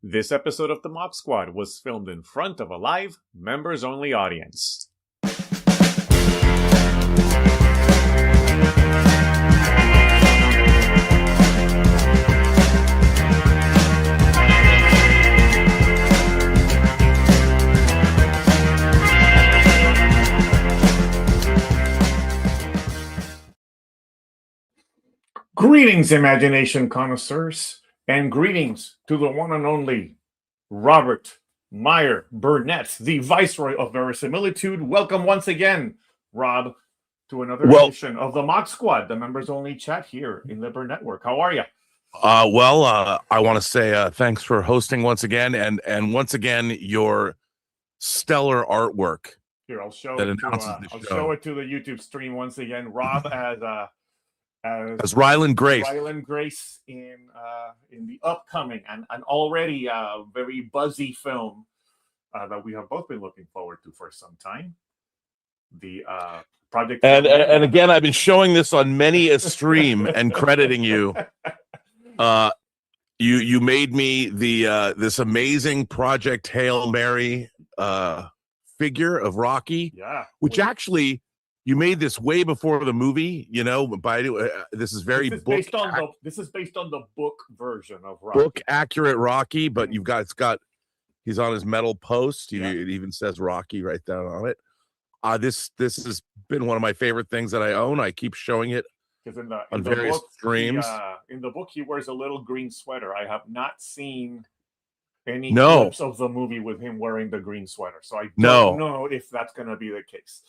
This episode of the MOC Squad was filmed in front of a live, members-only audience. Greetings, imagination connoisseurs, and greetings to the one and only Robert Meyer Burnett, the Viceroy of Verisimilitude. Welcome once again, Rob, to another edition of the MOC Squad, the members-only chat here in the Burnettwork. How are you? I want to say thanks for hosting once again, and once again your stellar artwork. Here, I'll show it to the YouTube stream once again. Rob as Ryland Grace. Ryland Grace in the upcoming and already very buzzy film that we have both been looking forward to for some time. The project. And again, I've been showing this on many a stream and crediting you. You made me the this amazing Project Hail Mary figure of Rocky. Yeah. Which actually. You made this way before the movie, you know. This is very based on the book version of Rocky. Book accurate Rocky, but he's on his metal post. It even says Rocky right down on it. This has been one of my favorite things that I own. I keep showing it on various streams. In the book, he wears a little green sweater. I have not seen any clips of the movie with him wearing the green sweater, so I don't know if that's going to be the case.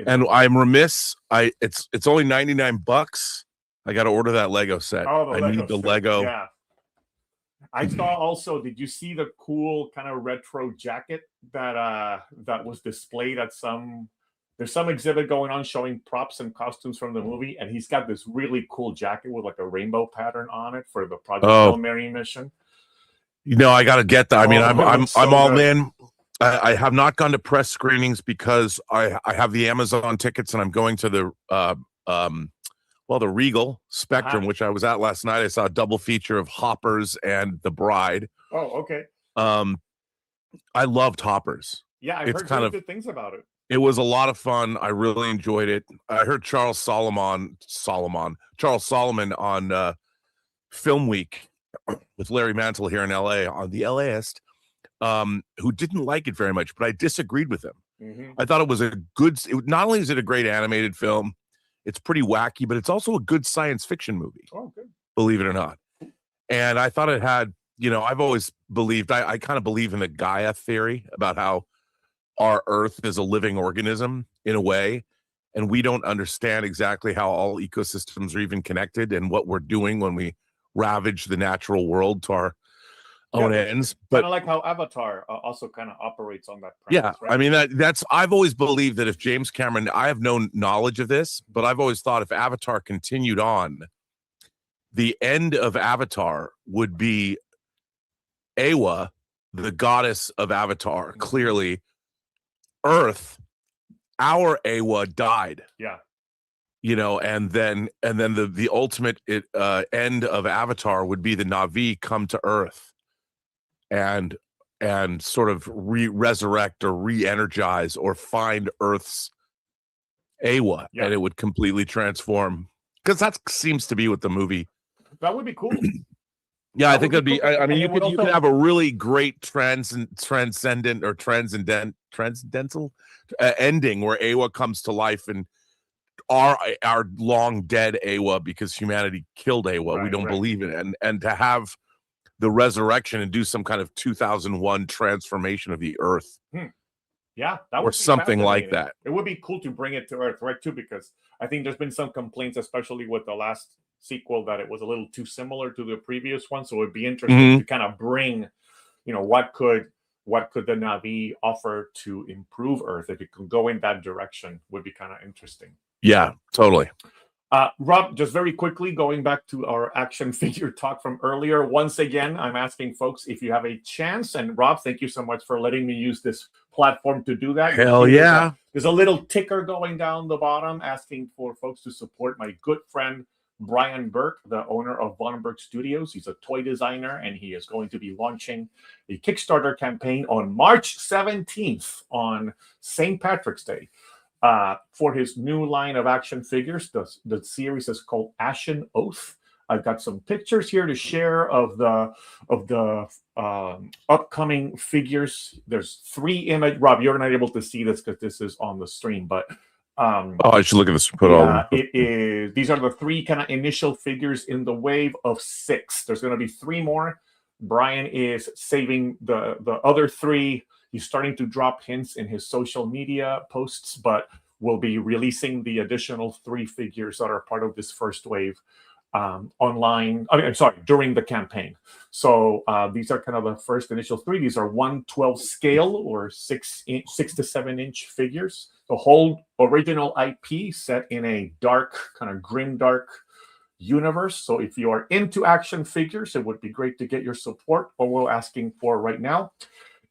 And I'm remiss. It's only $99. I got to order that Lego set. I need the Lego. Yeah. I saw also. Did you see the cool kind of retro jacket that was displayed at some? There's some exhibit going on showing props and costumes from the movie, and he's got this really cool jacket with like a rainbow pattern on it for the Project Hail Mary mission. You know, I got to get that. I mean, I'm all in. I have not gone to press screenings because I have the Amazon tickets and I'm going to the the Regal Spectrum, which I was at last night. I saw a double feature of Hoppers and The Bride. Oh, okay. I loved Hoppers. Yeah, I heard really good things about it. It was a lot of fun. I really enjoyed it. I heard Charles Solomon on Film Week with Larry Mantle here in LA on the LAist. Who didn't like it very much, but I disagreed with him. Mm-hmm. I thought it was not only is it a great animated film, it's pretty wacky, but it's also a good science fiction movie. Oh, good. Believe it or not. And I thought it had, I've always believed, I kind of believe in the Gaia theory about how our Earth is a living organism in a way, and we don't understand exactly how all ecosystems are even connected and what we're doing when we ravage the natural world to our own ends, but kind of like how Avatar also kind of operates on that premise, right? I mean that's I've always believed that if James Cameron, I have no knowledge of this, but I've always thought if Avatar continued on, the end of Avatar would be Awa, the goddess of Avatar. Mm-hmm. Clearly, Earth, our Awa died. Yeah. And then the ultimate end of Avatar would be the Na'vi come to Earth and sort of resurrect or re-energize or find Earth's Awa, and it would completely transform, because that seems to be what the movie. That would be cool. Yeah, I think it'd be. I mean, you could have a really great transcendent or transcendental ending where Awa comes to life and our long dead Awa, because humanity killed Awa. We don't believe in it, and to have the resurrection and do some kind of 2001 transformation of the Earth. Yeah, that would or something like that. It would be cool to bring it to Earth, right? Too, because I think there's been some complaints, especially with the last sequel, that it was a little too similar to the previous one. So it'd be interesting to kind of bring, what could the Na'vi offer to improve Earth? If it could go in that direction, would be kind of interesting. Yeah, totally. Rob, just very quickly, going back to our action figure talk from earlier, once again, I'm asking folks if you have a chance, and Rob, thank you so much for letting me use this platform to do that. Hell yeah. There's a little ticker going down the bottom asking for folks to support my good friend, Brian Burke, the owner of Von Burke Studios. He's a toy designer, and he is going to be launching a Kickstarter campaign on March 17th on St. Patrick's Day for his new line of action figures. The series is called Ashen Oath. I've got some pictures here to share of the upcoming figures. There's 3 images. Rob, you're not able to see this because this is on the stream, but I should look at this. It is. These are the 3 kind of initial figures in the wave of 6. There's going to be 3 more. Brian is saving the other 3. He's starting to drop hints in his social media posts, but we'll be releasing the additional 3 figures that are part of this first wave online. During the campaign. So these are kind of the first initial 3. These are 1/12 scale or 6 to 7 inch figures. The whole original IP set in a dark, kind of grim dark universe. So if you are into action figures, it would be great to get your support. What we're asking for right now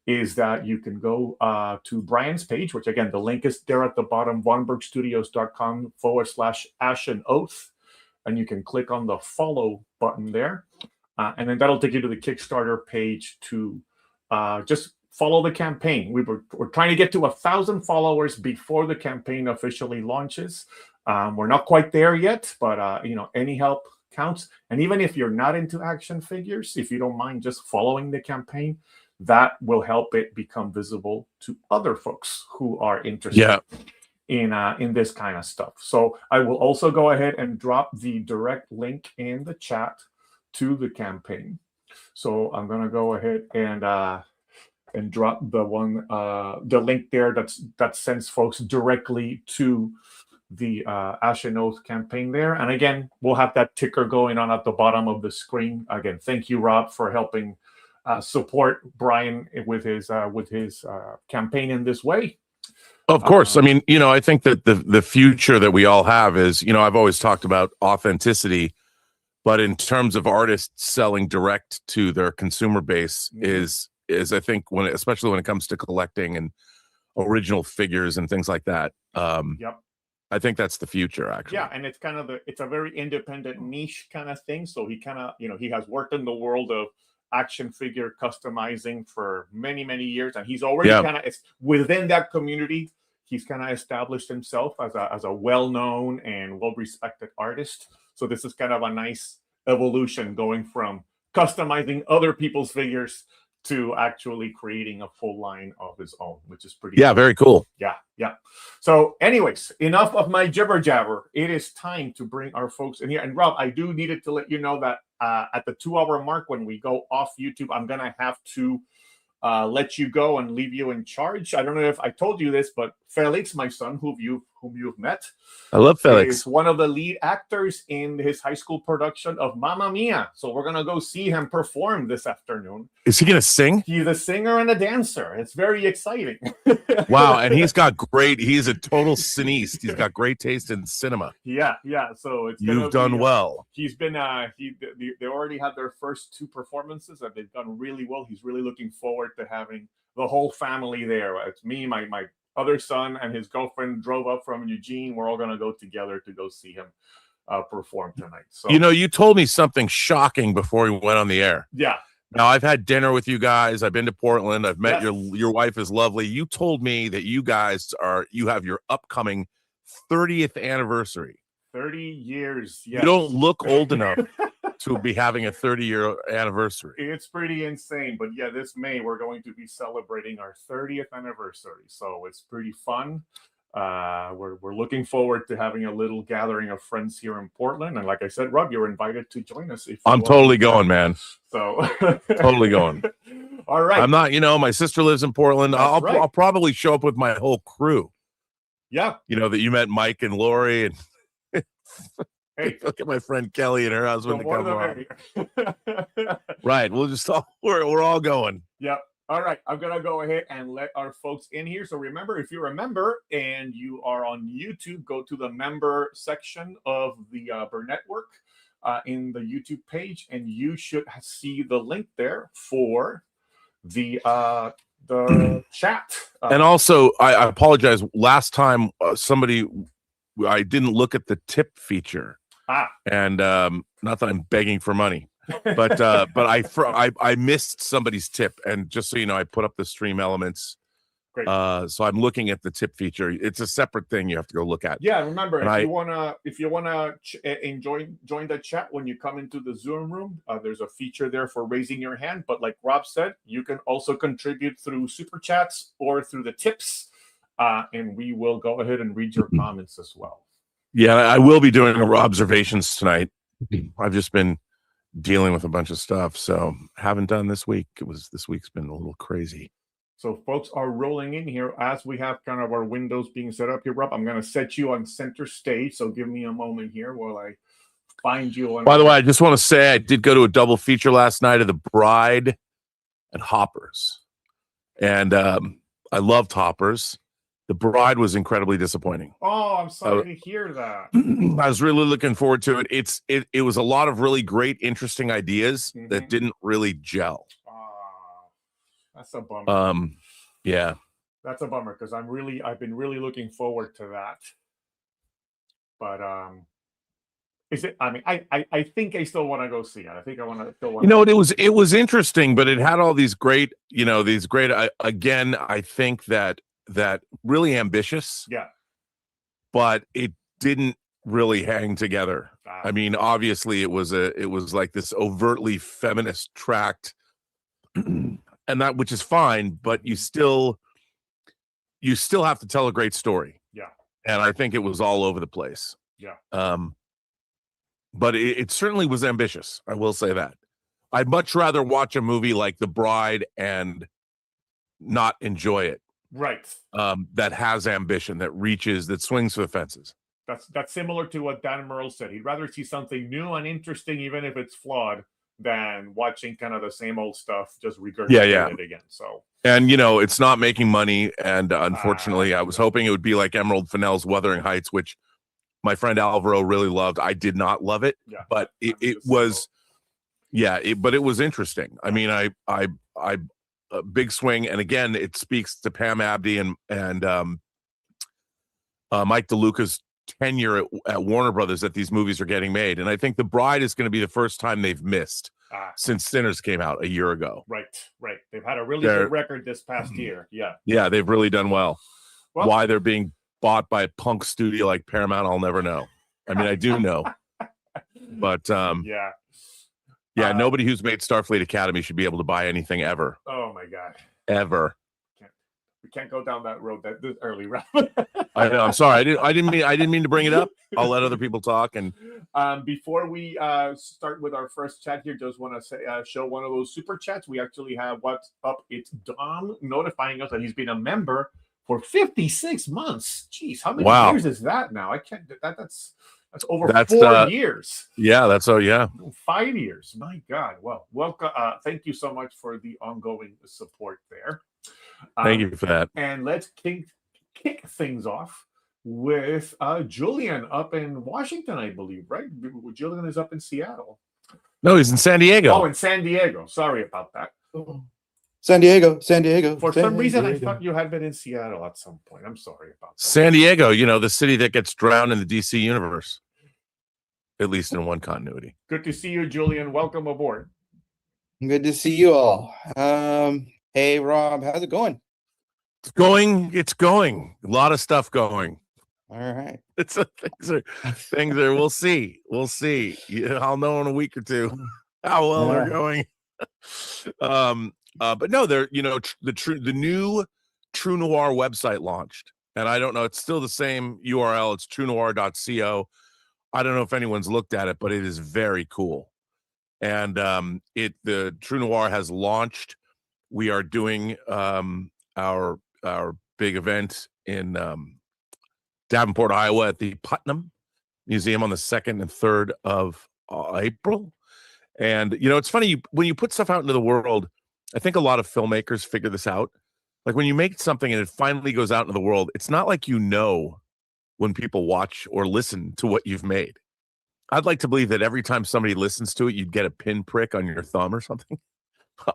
is that you can go to Brian's page, which again, the link is there at the bottom, vonbergstudios.com/Ashen Oath. And you can click on the follow button there. And then that'll take you to the Kickstarter page to just follow the campaign. We're trying to get to 1,000 followers before the campaign officially launches. We're not quite there yet, but any help counts. And even if you're not into action figures, if you don't mind just following the campaign, that will help it become visible to other folks who are interested in this kind of stuff. So I will also go ahead and drop the direct link in the chat to the campaign. So I'm going to go ahead and drop the link there that sends folks directly to the Ashen Oath campaign there. And again, we'll have that ticker going on at the bottom of the screen. Again, thank you, Rob, for helping support Brian with his campaign in this way. Of course. I mean, I think that the future that we all have is, I've always talked about authenticity, but in terms of artists selling direct to their consumer base is I think especially when it comes to collecting and original figures and things like that. I think that's the future, actually. Yeah, and it's kind of it's a very independent niche kind of thing. So he kind of, he has worked in the world of action figure customizing for many, many years, and he's already kind of within that community. He's kind of established himself as a well-known and well-respected artist. So this is kind of a nice evolution going from customizing other people's figures to actually creating a full line of his own, which is pretty cool. Very cool. Yeah. So anyways, enough of my jibber jabber. It is time to bring our folks in here. And Rob, I do needed to let you know that at the 2-hour mark, when we go off YouTube, I'm going to have to let you go and leave you in charge. I don't know if I told you this, but Felix, my son, whom you've met, I love Felix, is one of the lead actors in his high school production of Mamma Mia. So we're gonna go see him perform this afternoon. Is he gonna sing? He's a singer and a dancer. It's very exciting. Wow, and he's a total cineast. He's got great taste in cinema. Yeah. So you've done well. He's been they already had their first 2 performances and they've done really well. He's really looking forward to having the whole family there. It's me, my other son, and his girlfriend drove up from Eugene. We're all going to go together to go see him perform tonight. So you told me something shocking before we went on the air. Yeah. Now, I've had dinner with you guys. I've been to Portland. I've met your wife is lovely. You told me that you guys you have your upcoming 30th anniversary. 30 years. Yes. You don't look old enough to be having a 30-year anniversary. It's pretty insane. But yeah, this May, we're going to be celebrating our 30th anniversary. So it's pretty fun. We're looking forward to having a little gathering of friends here in Portland. And like I said, Rob, you're invited to join us. I'm totally going, man. So totally going. All right. I'm not, my sister lives in Portland. I'll probably show up with my whole crew. Yeah. That you met Mike and Lori and hey, look at my friend Kelly and her husband to come on. Right. We're all going. Yeah. All right. I'm going to go ahead and let our folks in here. So remember, if you're a member and you are on YouTube, go to the member section of the Burnettwork in the YouTube page, and you should see the link there for the chat. And also, I apologize. Last time, I didn't look at the tip feature. And not that I'm begging for money, but I missed somebody's tip. And just so you know, I put up the stream elements. Great. So I'm looking at the tip feature. It's a separate thing you have to go look at. Yeah, remember, if you wanna join the chat when you come into the Zoom room, there's a feature there for raising your hand. But like Rob said, you can also contribute through super chats or through the tips, and we will go ahead and read your comments as well. Yeah, I will be doing observations tonight. I've just been dealing with a bunch of stuff, so haven't done this week. This week's been a little crazy. So folks are rolling in here as we have kind of our windows being set up here, Rob. I'm going to set you on center stage, so give me a moment here while I find you. By the way, I just want to say I did go to a double feature last night of The Bride and Hoppers, and I loved Hoppers. The Bride was incredibly disappointing. Oh, I'm sorry to hear that. I was really looking forward to it. It was a lot of really great, interesting ideas that didn't really gel. That's a bummer. Yeah. That's a bummer because I've been really looking forward to that. But I think I still want to go see it. I think I want to still want. It was interesting, but it had all these great, again, I think that really ambitious. Yeah. But it didn't really hang together. I mean, obviously it was like this overtly feminist tract. And that, which is fine, but you still have to tell a great story. Yeah. And I think it was all over the place. Yeah. But it certainly was ambitious. I will say that. I'd much rather watch a movie like The Bride and not enjoy it. Right. That has ambition, that swings for the fences. That's similar to what Dan Merle said. He'd rather see something new and interesting, even if it's flawed, than watching kind of the same old stuff just regurgitated it again. So, and it's not making money, and unfortunately I was hoping it would be like Emerald Fennell's Wuthering Heights, which my friend Alvaro really loved. I did not love it, but it was interesting. I mean, I a big swing, and again it speaks to Pam Abdi and Mike DeLuca's tenure at Warner Brothers that these movies are getting made. And I think The Bride is going to be the first time they've missed since Sinners came out a year ago. Right. They've had a really good record this past year. Yeah, they've really done well. Why they're being bought by a punk studio like Paramount, I'll never know. I mean, I do know, but nobody who's made Starfleet Academy should be able to buy anything ever. Oh my God, ever. We can't go down that road this early, Rob. I know. I'm sorry. I didn't mean to bring it up. I'll let other people talk. And before we start with our first chat here, just want to say show one of those super chats. We actually have what's up. It's Dom notifying us that he's been a member for 56 months. Jeez, how many years is that now? I can't. That's over 4 years. Yeah, that's 5 years. My God. Well, welcome. Thank you so much for the ongoing support there. Thank you for that. And let's kick things off with Julian up in Washington, I believe, right? Julian is up in Seattle. No, he's in San Diego. Oh, in San Diego. Sorry about that. San Diego. For some reason, I thought you had been in Seattle at some point. I'm sorry about that. San Diego, the city that gets drowned in the DC universe, at least in one continuity. Good to see you, Julian. Welcome aboard. Good to see you all. Hey, Rob, how's it going? It's going. A lot of stuff going. All right. Things are. We'll see. I'll know in a week or two how well they're going. But no, they're the new True Noir website launched, and I don't know. It's still the same URL. It's truenoir.co. I don't know if anyone's looked at it, but it is very cool. And the True Noir has launched. We are doing our big event in Davenport, Iowa, at the Putnam Museum on the 2nd and 3rd of April. And it's funny when you put stuff out into the world. I think a lot of filmmakers figure this out. Like when you make something and it finally goes out into the world, it's not like when people watch or listen to what you've made. I'd like to believe that every time somebody listens to it, you'd get a pinprick on your thumb or something.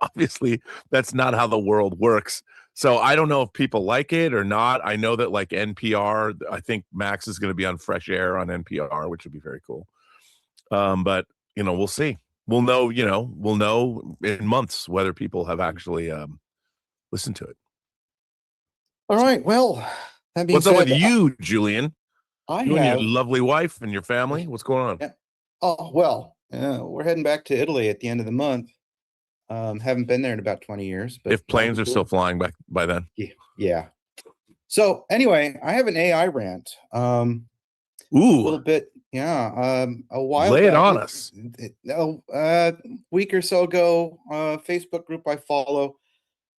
Obviously, that's not how the world works. So I don't know if people like it or not. I know that like NPR, I think Max is going to be on Fresh Air on NPR, which would be very cool. But we'll see. We'll know. We'll know in months whether people have actually listened to it. All right. Well, that being what's up said, with you, Julian? I You have and your lovely wife and your family. What's going on? Yeah. Oh well, we're heading back to Italy at the end of the month. Haven't been there in about 20 years. But if planes are still flying back by then. Yeah. So anyway, I have an AI rant. Ooh, a little bit. Yeah. A while. Lay it on us. A week or so ago, Facebook group I follow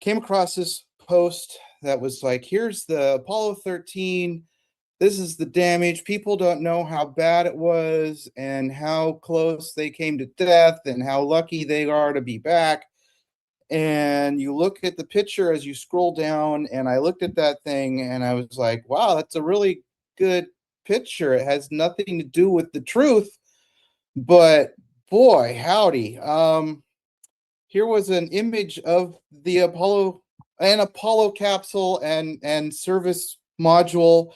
came across this post that was like, here's the Apollo 13. This is the damage. People don't know how bad it was and how close they came to death and how lucky they are to be back. And you look at the picture as you scroll down, and I looked at that thing and I was like, wow, that's a really good picture. It has nothing to do with the truth, but boy, howdy. Here was an image of the Apollo capsule and service module.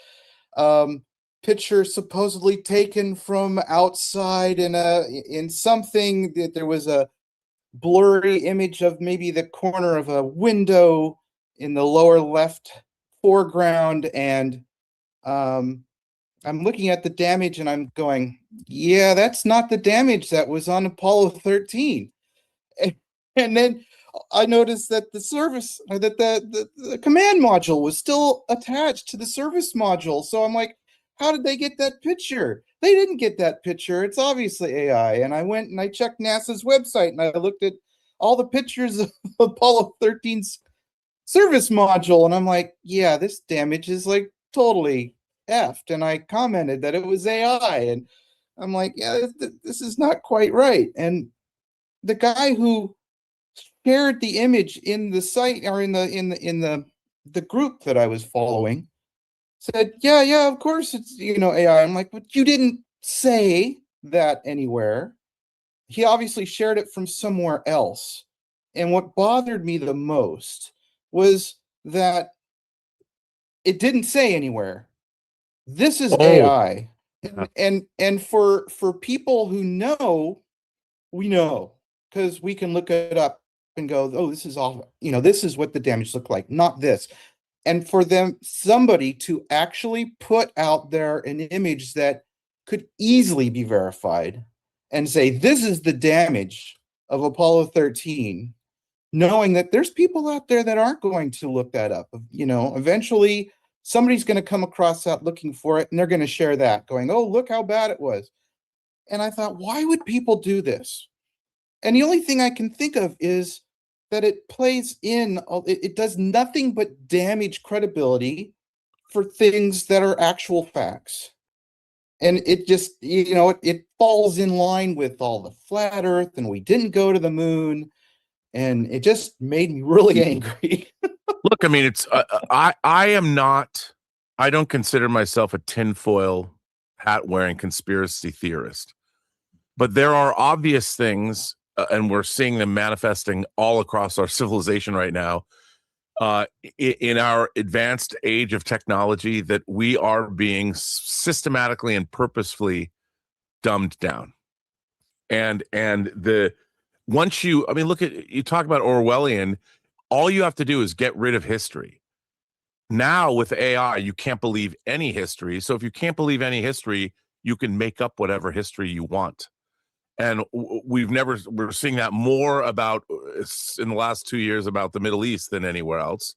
Picture supposedly taken from outside in something that there was a blurry image of maybe the corner of a window in the lower left foreground, and I'm looking at the damage and I'm going, yeah, that's not the damage that was on Apollo 13. And then I noticed that the command module was still attached to the service module. So I'm like, how did they get that picture? They didn't get that picture. It's obviously AI. And I went and I checked NASA's website and I looked at all the pictures of Apollo 13's service module. And I'm like, yeah, this damage is like totally effed. And I commented that it was AI. And I'm like, yeah, this is not quite right. And the guy who shared the image in the site or in the group that I was following said, yeah, of course it's AI. I'm like, but you didn't say that anywhere. He obviously shared it from somewhere else. And what bothered me the most was that it didn't say anywhere, this is AI. And for people who know, we know, because we can look it up and go, oh, this is all, this is what the damage looked like, not this. And for somebody to actually put out there an image that could easily be verified and say, this is the damage of Apollo 13, knowing that there's people out there that aren't going to look that up. Eventually somebody's going to come across that looking for it, and they're going to share that, going, oh, look how bad it was. And I thought, why would people do this? And the only thing I can think of is that it plays in, it does nothing but damage credibility for things that are actual facts. And it just, it falls in line with all the flat earth and we didn't go to the moon. And it just made me really angry. Look, I mean, it's, I don't consider myself a tinfoil hat wearing conspiracy theorist, but there are obvious things, and we're seeing them manifesting all across our civilization right now, in our advanced age of technology, that we are being systematically and purposefully dumbed down. And once you talk about Orwellian, all you have to do is get rid of history. Now with AI, you can't believe any history. So if you can't believe any history, you can make up whatever history you want. And we're seeing that more about in the last 2 years about the Middle East than anywhere else.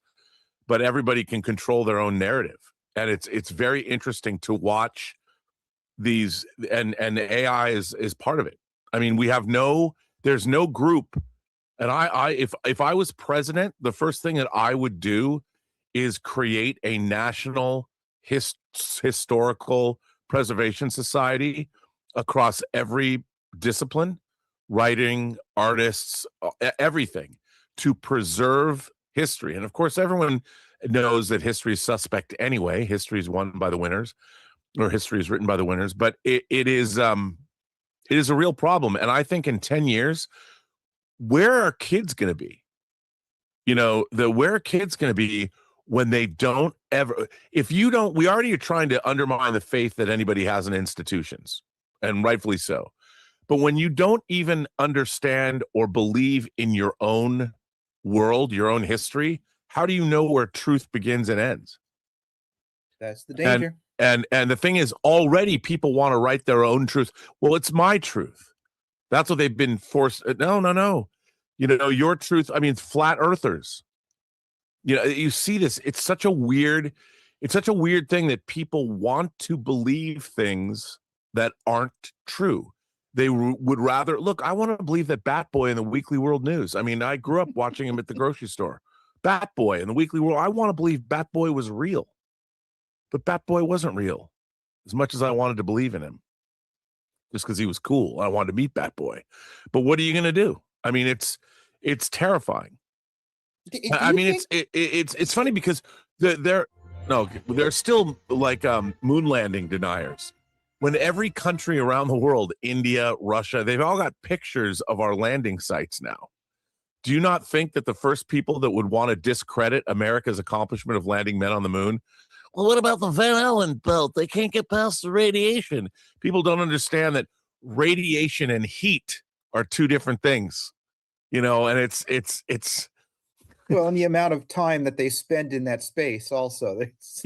But everybody can control their own narrative, and it's very interesting to watch these. And the AI is part of it. I mean, there's no group. And if I was president, the first thing that I would do is create a national historical preservation society across every discipline, writing, artists, everything, to preserve history. And of course, everyone knows that history is suspect anyway. History is won by the winners, or history is written by the winners. But it is a real problem. And I think in 10 years, where are kids going to be? Where are kids going to be when they don't ever, we already are trying to undermine the faith that anybody has in institutions, and rightfully so. But when you don't even understand or believe in your own world, your own history, how do you know where truth begins and ends? That's the danger. And the thing is, already people want to write their own truth. Well, it's my truth. That's what they've been forced. No. You know, your truth. I mean, flat earthers. You know, you see this. It's such a weird thing that people want to believe things that aren't true. They would rather look. I want to believe that Bat Boy in the Weekly World News. I mean, I grew up watching him at the grocery store. Bat Boy in the Weekly World. I want to believe Bat Boy was real, but Bat Boy wasn't real. As much as I wanted to believe in him, just because he was cool, I wanted to meet Bat Boy. But what are you going to do? I mean, it's terrifying. I mean, it's funny because they're still like moon landing deniers. When every country around the world, India, Russia, they've all got pictures of our landing sites now. Do you not think that the first people that would want to discredit America's accomplishment of landing men on the moon? Well, what about the Van Allen belt? They can't get past the radiation. People don't understand that radiation and heat are two different things, you know, and it's well, and the amount of time that they spend in that space also.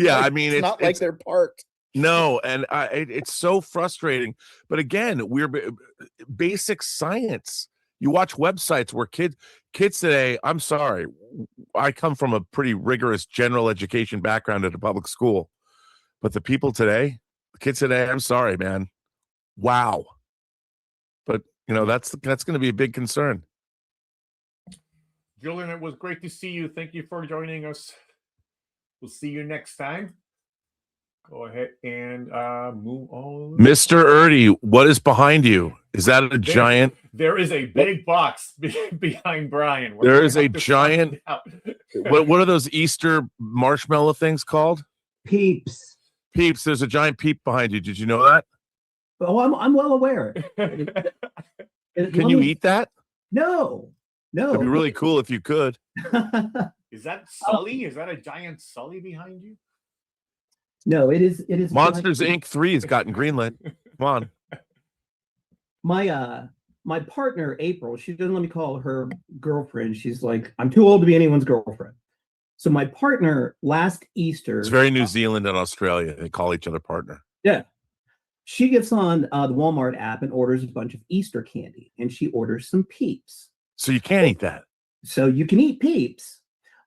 I mean, it's not like they're parked. No, and it's so frustrating. But again, we're basic science. You watch websites where kids today, I'm sorry, I come from a pretty rigorous general education background at a public school. But the kids today, I'm sorry, man. Wow. But, you know, that's going to be a big concern. Julian, it was great to see you. Thank you for joining us. We'll see you next time. Go ahead and move on. Mr. Erdy, what is behind you? Is that a giant? There is a big box behind Brian. There is a giant. What are those Easter marshmallow things called? Peeps. Peeps. There's a giant peep behind you. Did you know that? Oh, I'm well aware. Can you eat that? No. It'd be really cool if you could. Is that Sully? Is that a giant Sully behind you? No, it is. Monsters Inc. 3 has gotten greenlit. Come on. My partner April, she doesn't let me call her girlfriend. She's like, I'm too old to be anyone's girlfriend. So my partner last Easter. It's very New Zealand and Australia. They call each other partner. Yeah. She gets on the Walmart app and orders a bunch of Easter candy, and she orders some Peeps. So you can't eat that. So you can eat Peeps.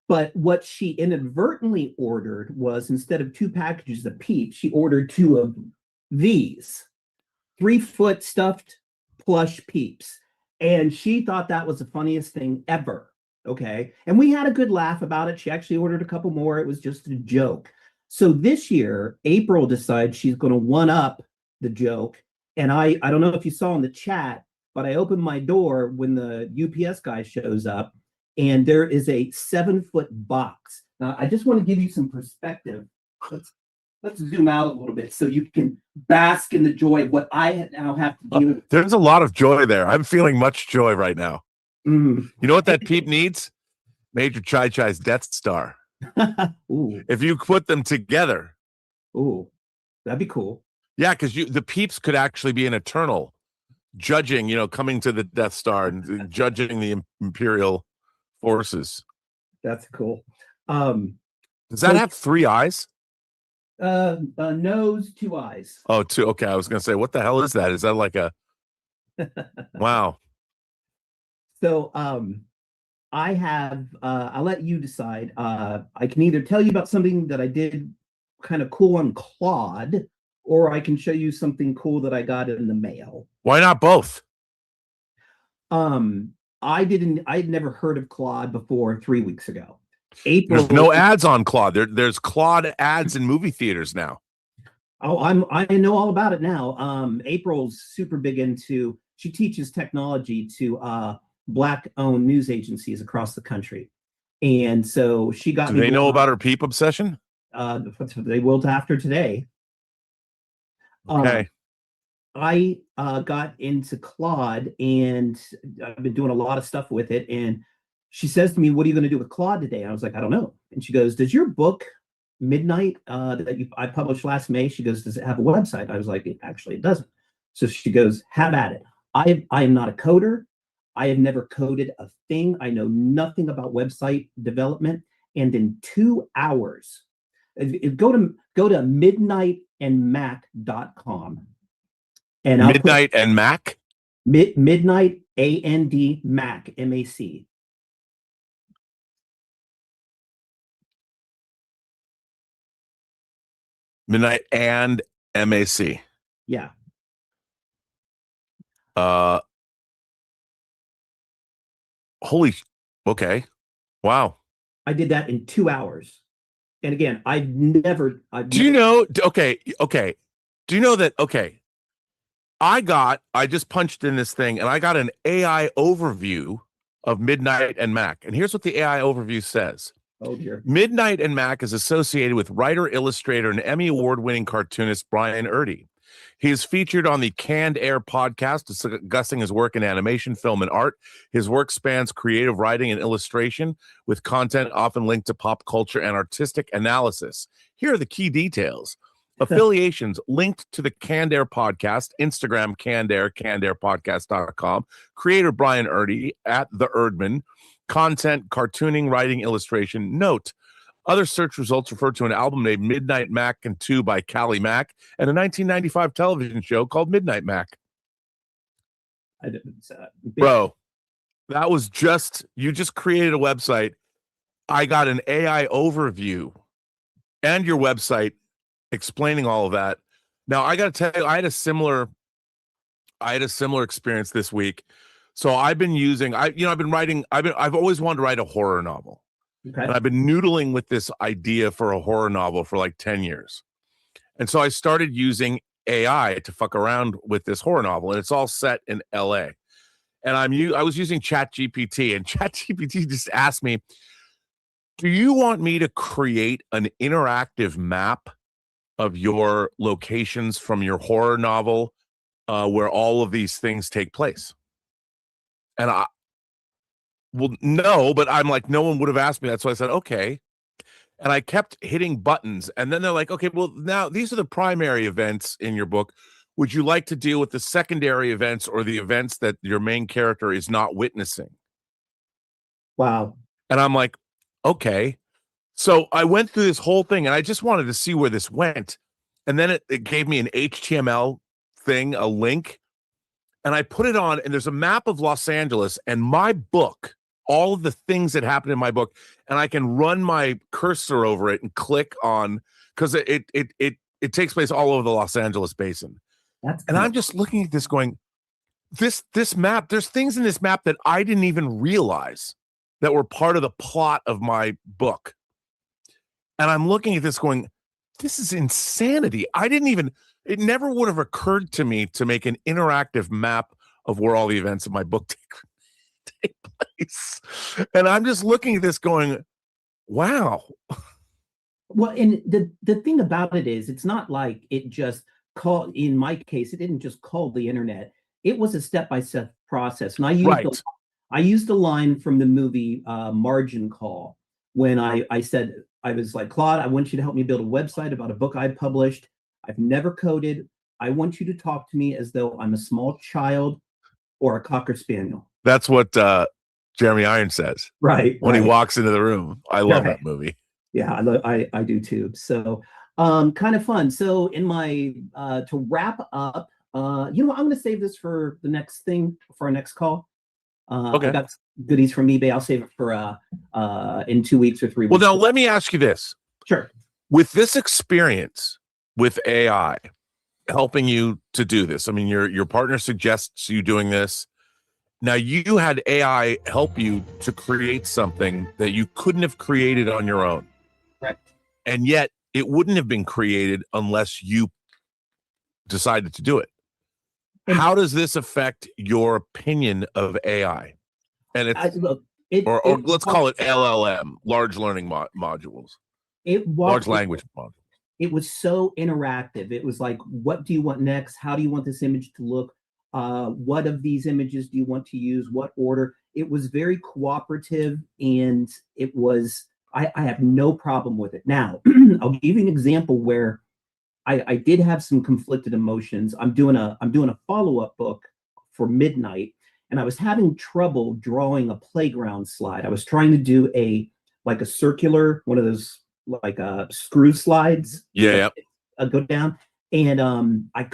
But what she inadvertently ordered was, instead of 2 packages of Peeps, she ordered 2 of these 3-foot stuffed plush Peeps. And she thought that was the funniest thing ever. Okay. And we had a good laugh about it. She actually ordered a couple more. It was just a joke. So this year, April decides she's going to one-up the joke. And I don't know if you saw in the chat, but I opened my door when the UPS guy shows up. And there is a 7-foot box. Now, I just want to give you some perspective. Let's zoom out a little bit so you can bask in the joy of what I now have to do. There's a lot of joy there. I'm feeling much joy right now. Mm. You know what that peep needs? Major Chai Chai's Death Star. If you put them together. Ooh, that'd be cool. Yeah, because the peeps could actually be an eternal judging, coming to the Death Star and judging the Imperial forces. That's cool. Does that have 3 eyes? A nose, 2 eyes. Oh, 2. Okay, I was gonna say, what the hell is that? Is that like a wow? So I have I'll let you decide. I can either tell you about something that I did kind of cool on Claude, or I can show you something cool that I got in the mail. Why not both? I'd never heard of Claude before 3 weeks ago. April, there's no ads on Claude. There's Claude ads in movie theaters now. Oh, I know all about it now. April's super big into. She teaches technology to Black-owned news agencies across the country, and so she got. Do they know about her peep obsession? They will after today. Okay. I got into Claude, and I've been doing a lot of stuff with it. And she says to me, "What are you going to do with Claude today?" And I was like, "I don't know." And she goes, "Does your book Midnight that I published last May?" She goes, "Does it have a website?" I was like, "Actually, it doesn't." So she goes, "Have at it." I am not a coder. I have never coded a thing. I know nothing about website development. And in 2 hours, go to midnightandmac.com. And Midnight and Mac? Midnight and Mac, MAC. Midnight and MAC. Yeah. Okay. Wow. I did that in 2 hours. And again, I've never. Do you know? Okay. Do you know that? Okay. I just punched in this thing and I got an AI overview of Midnight and Mac. And here's what the AI overview says. Oh dear. Midnight and Mac is associated with writer, illustrator, and Emmy Award-winning cartoonist Brian Erdy. He is featured on the Canned Air podcast discussing his work in animation, film, and art. His work spans creative writing and illustration, with content often linked to pop culture and artistic analysis. Here are the key details. Affiliations linked to the Canned Air podcast, Instagram Canned Air, cannedairpodcast.com, creator Brian Erdy at The Erdman, content, cartooning, writing, illustration. Note, other search results refer to an album named Midnight Mac and 2 by Callie Mack and a 1995 television show called Midnight Mac. I didn't say that. Bro, that was you just created a website. I got an AI overview and your website explaining all of that. Now, I got to tell you, I had a similar experience this week. So I've been I've always wanted to write a horror novel. Okay. And I've been noodling with this idea for a horror novel for like 10 years. And so I started using AI to fuck around with this horror novel, and it's all set in LA. And I was using ChatGPT, and ChatGPT just asked me, do you want me to create an interactive map of your locations from your horror novel where all of these things take place? And well, no, but I'm like, no one would have asked me that. So I said, okay. And I kept hitting buttons. And then they're like, okay, well, now these are the primary events in your book. Would you like to deal with the secondary events or the events that your main character is not witnessing? Wow. And I'm like, okay. So I went through this whole thing and I just wanted to see where this went. And then it gave me an HTML thing, a link. And I put it on, and there's a map of Los Angeles and my book, all of the things that happened in my book, and I can run my cursor over it and click on, because it takes place all over the Los Angeles basin. And I'm just looking at this going, this map, there's things in this map that I didn't even realize that were part of the plot of my book. And I'm looking at this going, this is insanity. It never would have occurred to me to make an interactive map of where all the events of my book take place. And I'm just looking at this going, wow. Well, and the thing about it is, it's not like it just called, in my case, it didn't just call the internet. It was a step-by-step process. And I used a line from the movie Margin Call when I said, I was like, Claude, I want you to help me build a website about a book I published. I've never coded. I want you to talk to me as though I'm a small child or a Cocker Spaniel. That's what Jeremy Irons says. Right. When he walks into the room. I love that movie. Yeah, I do too. So kind of fun. So in my to wrap up, I'm going to save this for the next thing, for our next call. Okay. I got goodies from eBay. I'll save it for in 2 weeks or 3 weeks. Well, now let me ask you this. Sure. With this experience with AI helping you to do this, I mean, your partner suggests you doing this. Now you had AI help you to create something that you couldn't have created on your own. Right. And yet it wouldn't have been created unless you decided to do it. How does this affect your opinion of AI? And or let's call it LLM, large learning modules. Large language modules. It was so interactive. It was like, what do you want next? How do you want this image to look? What of these images do you want to use? What order? It was very cooperative, and it was, I have no problem with it. Now, I'll give you an example where I did have some conflicted emotions. I'm doing a follow-up book for midnight, and I was having trouble drawing a playground slide. I was trying to do a circular, one of those screw slides. Yeah. Go down, and I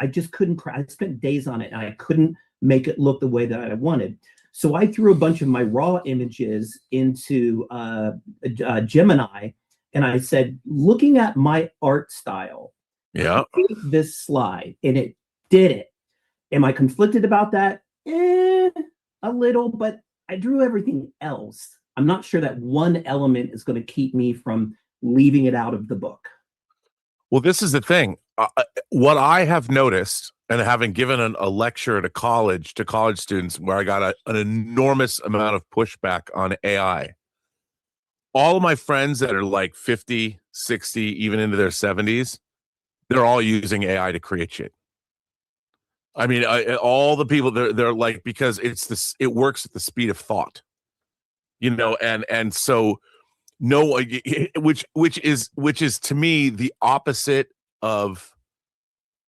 just couldn't. I spent days on it, and I couldn't make it look the way that I wanted. So I threw a bunch of my raw images into Gemini, and I said, looking at my art style, create this slide, and it did it. Am I conflicted about that? A little, but I drew everything else. I'm not sure that one element is going to keep me from leaving it out of the book. Well, this is the thing. What I have noticed, and having given a lecture to college students where I got an enormous amount of pushback on AI, all of my friends that are like 50, 60, even into their 70s, they're all using AI to create shit. I mean, all the people they're like, because it works at the speed of thought, and so no, which is to me the opposite of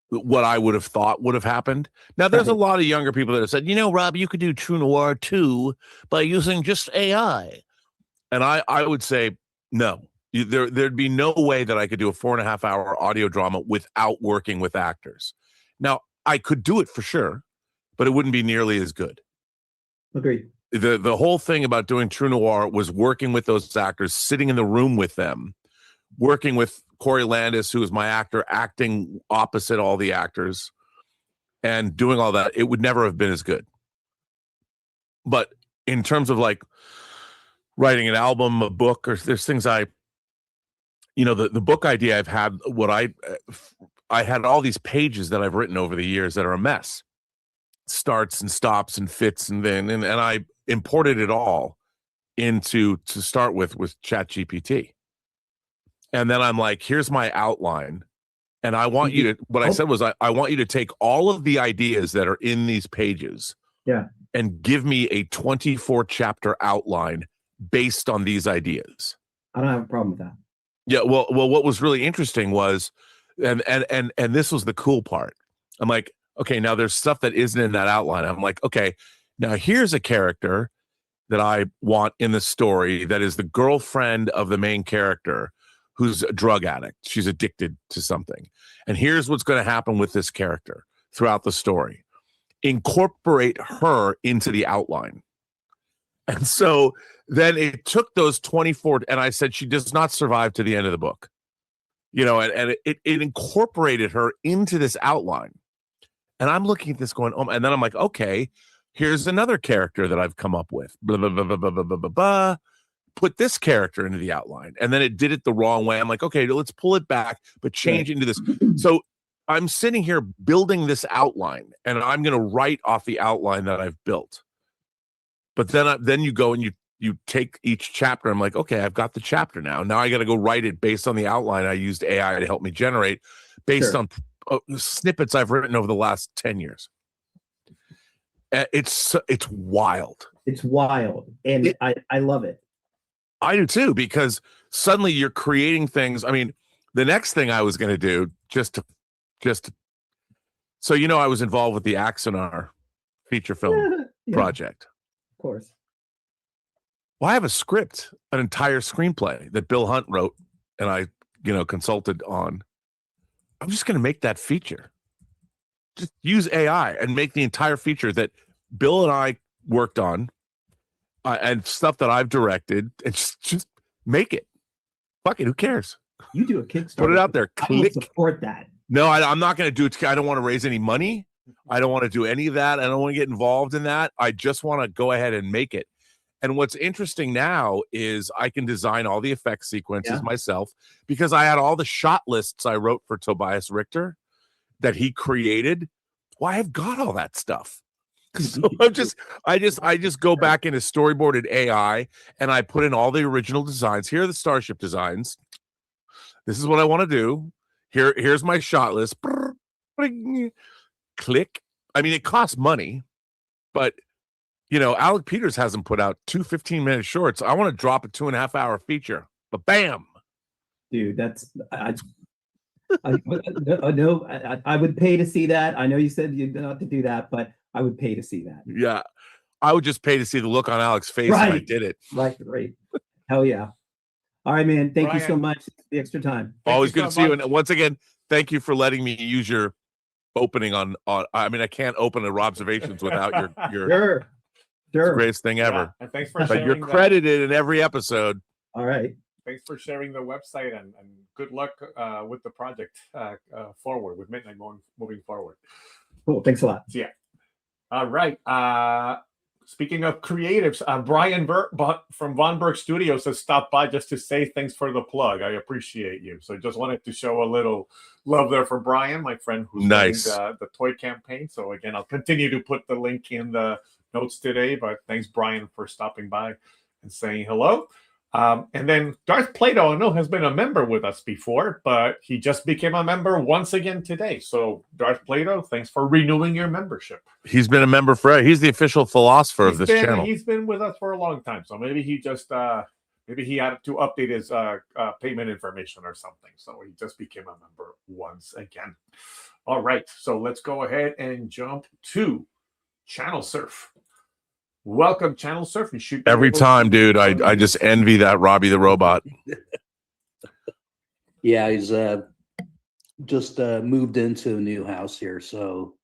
what I would have thought would have happened. Now, there's a lot of younger people that have said, Rob, you could do True Noir too by using just AI, and I would say no. There'd be no way that I could do a 4.5-hour audio drama without working with actors. Now, I could do it for sure, but it wouldn't be nearly as good. Agreed. The whole thing about doing True Noir was working with those actors, sitting in the room with them, working with Corey Landis, who is my actor, acting opposite all the actors, and doing all that. It would never have been as good. But in terms of like writing an album, a book, or there's things the book idea I've had, I had all these pages that I've written over the years that are a mess. Starts and stops and fits, and I imported it all to start with ChatGPT. And then I'm like, here's my outline. And I want you to, what I said was, I want you to take all of the ideas that are in these pages and give me a 24 chapter outline based on these ideas. I don't have a problem with that. Yeah. Well, what was really interesting was, and this was the cool part. I'm like, okay, now there's stuff that isn't in that outline. I'm like, okay, now here's a character that I want in the story that is the girlfriend of the main character who's a drug addict. She's addicted to something. And here's what's going to happen with this character throughout the story. Incorporate her into the outline. And so then it took those 24, and I said, she does not survive to the end of the book. And it incorporated her into this outline. And I'm looking at this going, and then I'm like, okay, here's another character that I've come up with. Blah, blah, blah, blah, blah, blah, blah, blah. Put this character into the outline. And then it did it the wrong way. I'm like, okay, let's pull it back, but change into this. So I'm sitting here building this outline, and I'm going to write off the outline that I've built. But then you go and you take each chapter. I'm like, okay, I've got the chapter now. Now I got to go write it based on the outline I used AI to help me generate based on snippets I've written over the last 10 years. It's wild. It's wild. And I love it. I do too, because suddenly you're creating things. I mean, the next thing I was going to do so, I was involved with the Axonar feature film project. Of course. Well, I have a script, an entire screenplay that Bill Hunt wrote and I, consulted on. I'm just going to make that feature. Just use AI and make the entire feature that Bill and I worked on and stuff that I've directed, and just make it. Fuck it. Who cares? You do a Kickstarter. Put it out there. Click. I support that. No, I'm not going to do it. I don't want to raise any money. I don't want to do any of that. I don't want to get involved in that. I just want to go ahead and make it. And what's interesting now is I can design all the effect sequences myself, because I had all the shot lists I wrote for Tobias Richter that he created. Well, I've got all that stuff. So I just go back into storyboarded AI and I put in all the original designs. Here are the Starship designs. This is what I want to do. Here's my shot list. Click. I mean, it costs money, but Alec Peters hasn't put out 2 15-minute shorts. I want to drop a 2.5-hour feature, but bam. Dude, that's I would pay to see that. I know you said you not to do that, but I would pay to see that. Yeah. I would just pay to see the look on Alex's face when I did it. Right. Hell yeah. All right, man. Thank you so Brian, much for the extra time. Always good to see you. And once again, thank you for letting me use your opening on I mean, I can't open a Observations without your Sure. greatest thing ever. Yeah, and thanks for But sharing. you're credited in every episode. All right. Thanks for sharing the website, and good luck with the project forward, with Midnight moving forward. Cool. Thanks a lot. Yeah. All right. Speaking of creatives, Brian from Von Berg Studios has stopped by just to say thanks for the plug. I appreciate you. So just wanted to show a little love there for Brian, my friend who's running the toy campaign. So again, I'll continue to put the link in the notes today, but thanks, Brian, for stopping by and saying hello. And then Darth Plato, I know, has been a member with us before, but he just became a member once again today. So Darth Plato, thanks for renewing your membership. He's been a member he's the official philosopher of this channel. He's been with us for a long time. So maybe he just maybe he had to update his payment information or something. So he just became a member once again. All right. So let's go ahead and jump to Channel Surf. Welcome, Channel Surf. You should every time, dude. I just envy that Robbie the robot. Yeah, he's just moved into a new house here, so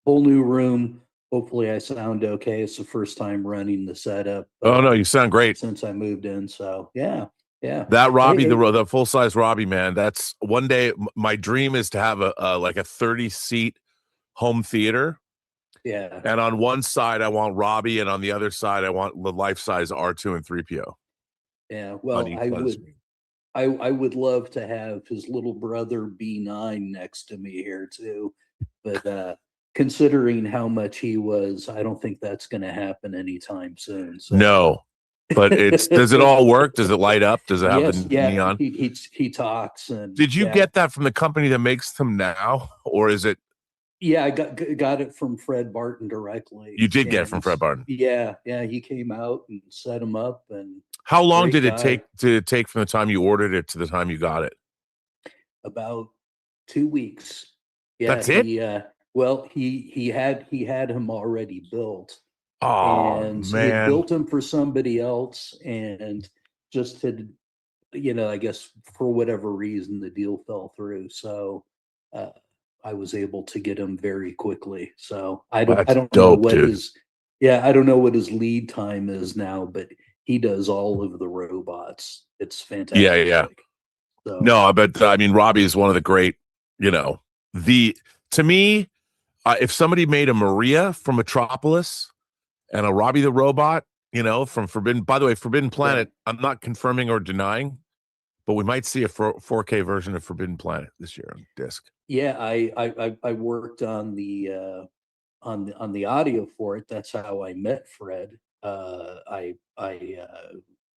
whole new room. Hopefully, I sound okay. It's the first time running the setup. Oh no, you sound great since I moved in. So yeah. That Robbie, the full size Robbie, man. That's one day. My dream is to have a like a 30-seat home theater. Yeah. And on one side, I want Robbie, and on the other side, I want the life-size R2 and 3PO. Yeah. Well, I would love to have his little brother B9 next to me here too, but considering how much he was, I don't think that's going to happen anytime soon. So. No, but does it all work? Does it light up? Does it have the neon? He talks. And did you get that from the company that makes them now, or is it? Yeah, I got it from Fred Barton directly. You did get it from Fred Barton. Yeah, he came out and set him up. And how long did it take from the time you ordered it to the time you got it? About 2 weeks. Yeah, that's it. Well, he had him already built. Oh, and man. He had built him for somebody else, and just had, I guess for whatever reason the deal fell through. So. I was able to get him very quickly. So I don't know what I don't know what his lead time is now, but he does all of the robots. It's fantastic. Yeah. So. No, but I mean, Robbie is one of the great, to me, if somebody made a Maria from Metropolis and a Robbie the robot, from Forbidden Planet, I'm not confirming or denying, but we might see a 4K version of Forbidden Planet this year on disc. Yeah, I worked on the audio for it. That's how I met Fred. I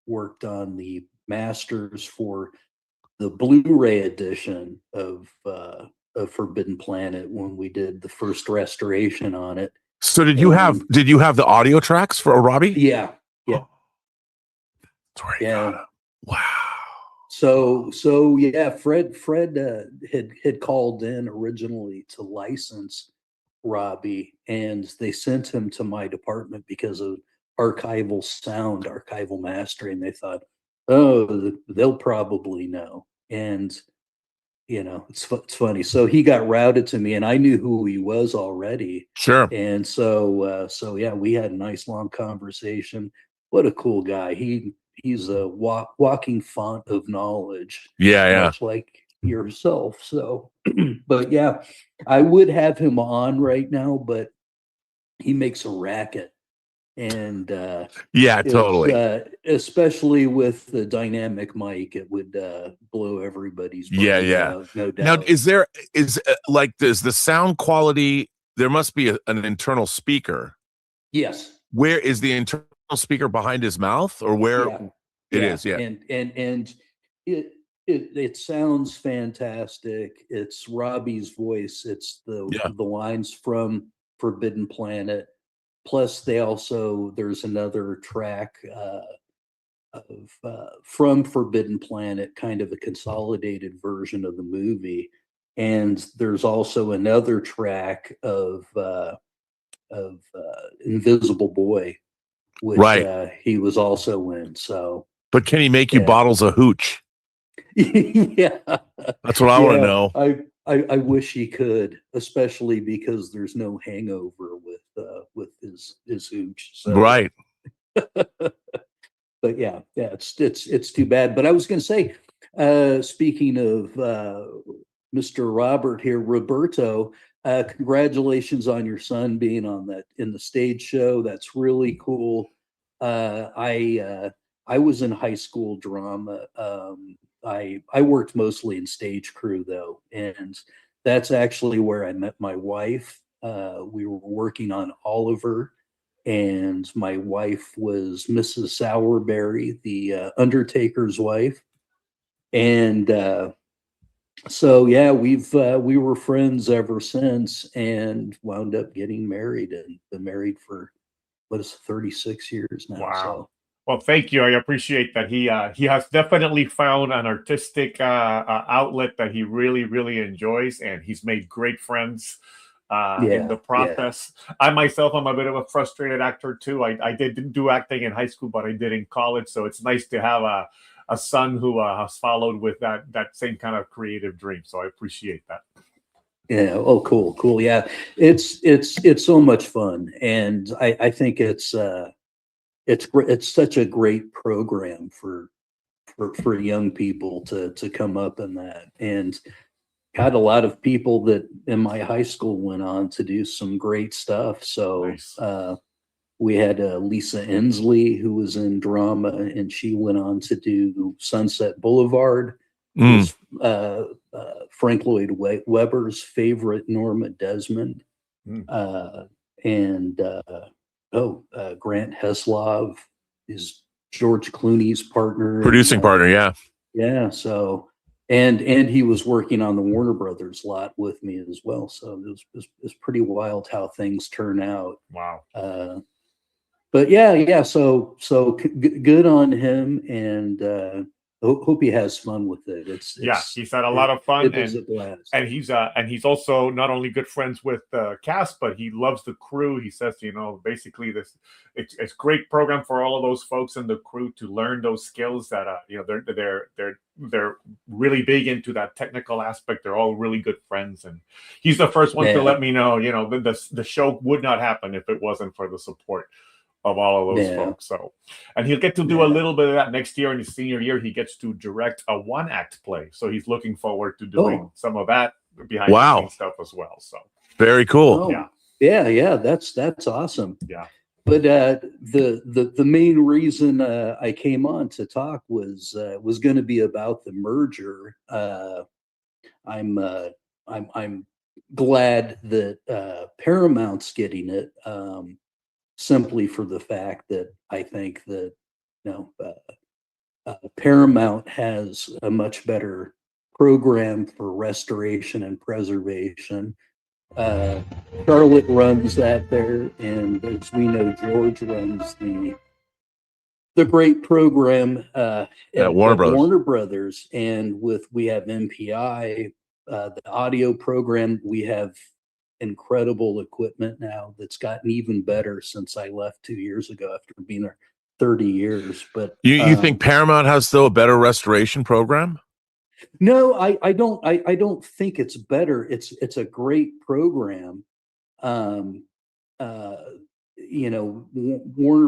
worked on the masters for the Blu-ray edition of Forbidden Planet when we did the first restoration on it. So did you have the audio tracks for Robbie? Yeah. Wow. So yeah, Fred had called in originally to license Robbie, and they sent him to my department because of archival sound, archival mastering. They thought, oh, they'll probably know. And it's funny. So he got routed to me, and I knew who he was already. Sure. And so yeah, we had a nice long conversation. What a cool guy. He's a walking font of knowledge. Yeah. Much like yourself. So, but yeah, I would have him on right now, but he makes a racket. And yeah, totally. Especially with the dynamic mic, it would blow everybody's brains out, no doubt. Now, is the sound quality? There must be an internal speaker. Yes. Where is the internal speaker behind his mouth, or where it is? Yeah. And it sounds fantastic. It's Robbie's voice. It's the lines from Forbidden Planet. Plus, there's another track from Forbidden Planet, kind of a consolidated version of the movie. And there's also another track of Invisible Boy, which Right. He was also in. So, but can he make you yeah. bottles of hooch? Yeah, That's what I want to know. I wish he could, especially because there's no hangover with his hooch. So. Right. But yeah, it's too bad. But I was going to say, speaking of Mr. Robert here, Roberto, congratulations on your son being in the stage show. That's really cool. I was in high school drama. I worked mostly in stage crew though, and that's actually where I met my wife. We were working on Oliver, and my wife was Mrs. Sowerberry, the Undertaker's wife. And so yeah, we were friends ever since, and wound up getting married, and been married for 36 years now. Wow. So. Well, thank you. I appreciate that. He has definitely found an artistic outlet that he really, really enjoys, and he's made great friends in the process. Yeah. I myself, I'm a bit of a frustrated actor too. I didn't do acting in high school, but I did in college. So it's nice to have a son who has followed with that same kind of creative dream. So I appreciate that. Yeah. Oh, cool. Yeah, it's so much fun, and I think it's such a great program for young people to come up in that. And had a lot of people that in my high school went on to do some great stuff. So nice. We had Lisa Inslee, who was in drama, and she went on to do Sunset Boulevard. Was Frank Lloyd Webber's favorite Norma Desmond. And Grant Heslov is George Clooney's partner, producing partner. Yeah. So, and he was working on the Warner Brothers lot with me as well. So it was pretty wild how things turn out. Wow. But yeah. So good on him, and hope he has fun with it. He's had a lot of fun, it was a blast. And he's also not only good friends with the cast, but he loves the crew. He says, basically it's great program for all of those folks in the crew to learn those skills that they're really big into that technical aspect. They're all really good friends, and he's the first one to let me know, the show would not happen if it wasn't for the support of all of those folks. So, and he'll get to do a little bit of that next year in his senior year. He gets to direct a one-act play, so he's looking forward to doing some of that behind the scenes stuff as well. So very cool. Yeah. That's awesome. Yeah. But the main reason I came on to talk was going to be about the merger. I'm glad that Paramount's getting it. Simply for the fact that I think that Paramount has a much better program for restoration and preservation. Charlotte runs that there, and as we know, George runs the great program at Warner Brothers. And we have MPI, the audio program. We have incredible equipment now that's gotten even better since I left 2 years ago after being there 30 years. But you think Paramount has still a better restoration program? No, I don't think it's better. It's a great program. Warner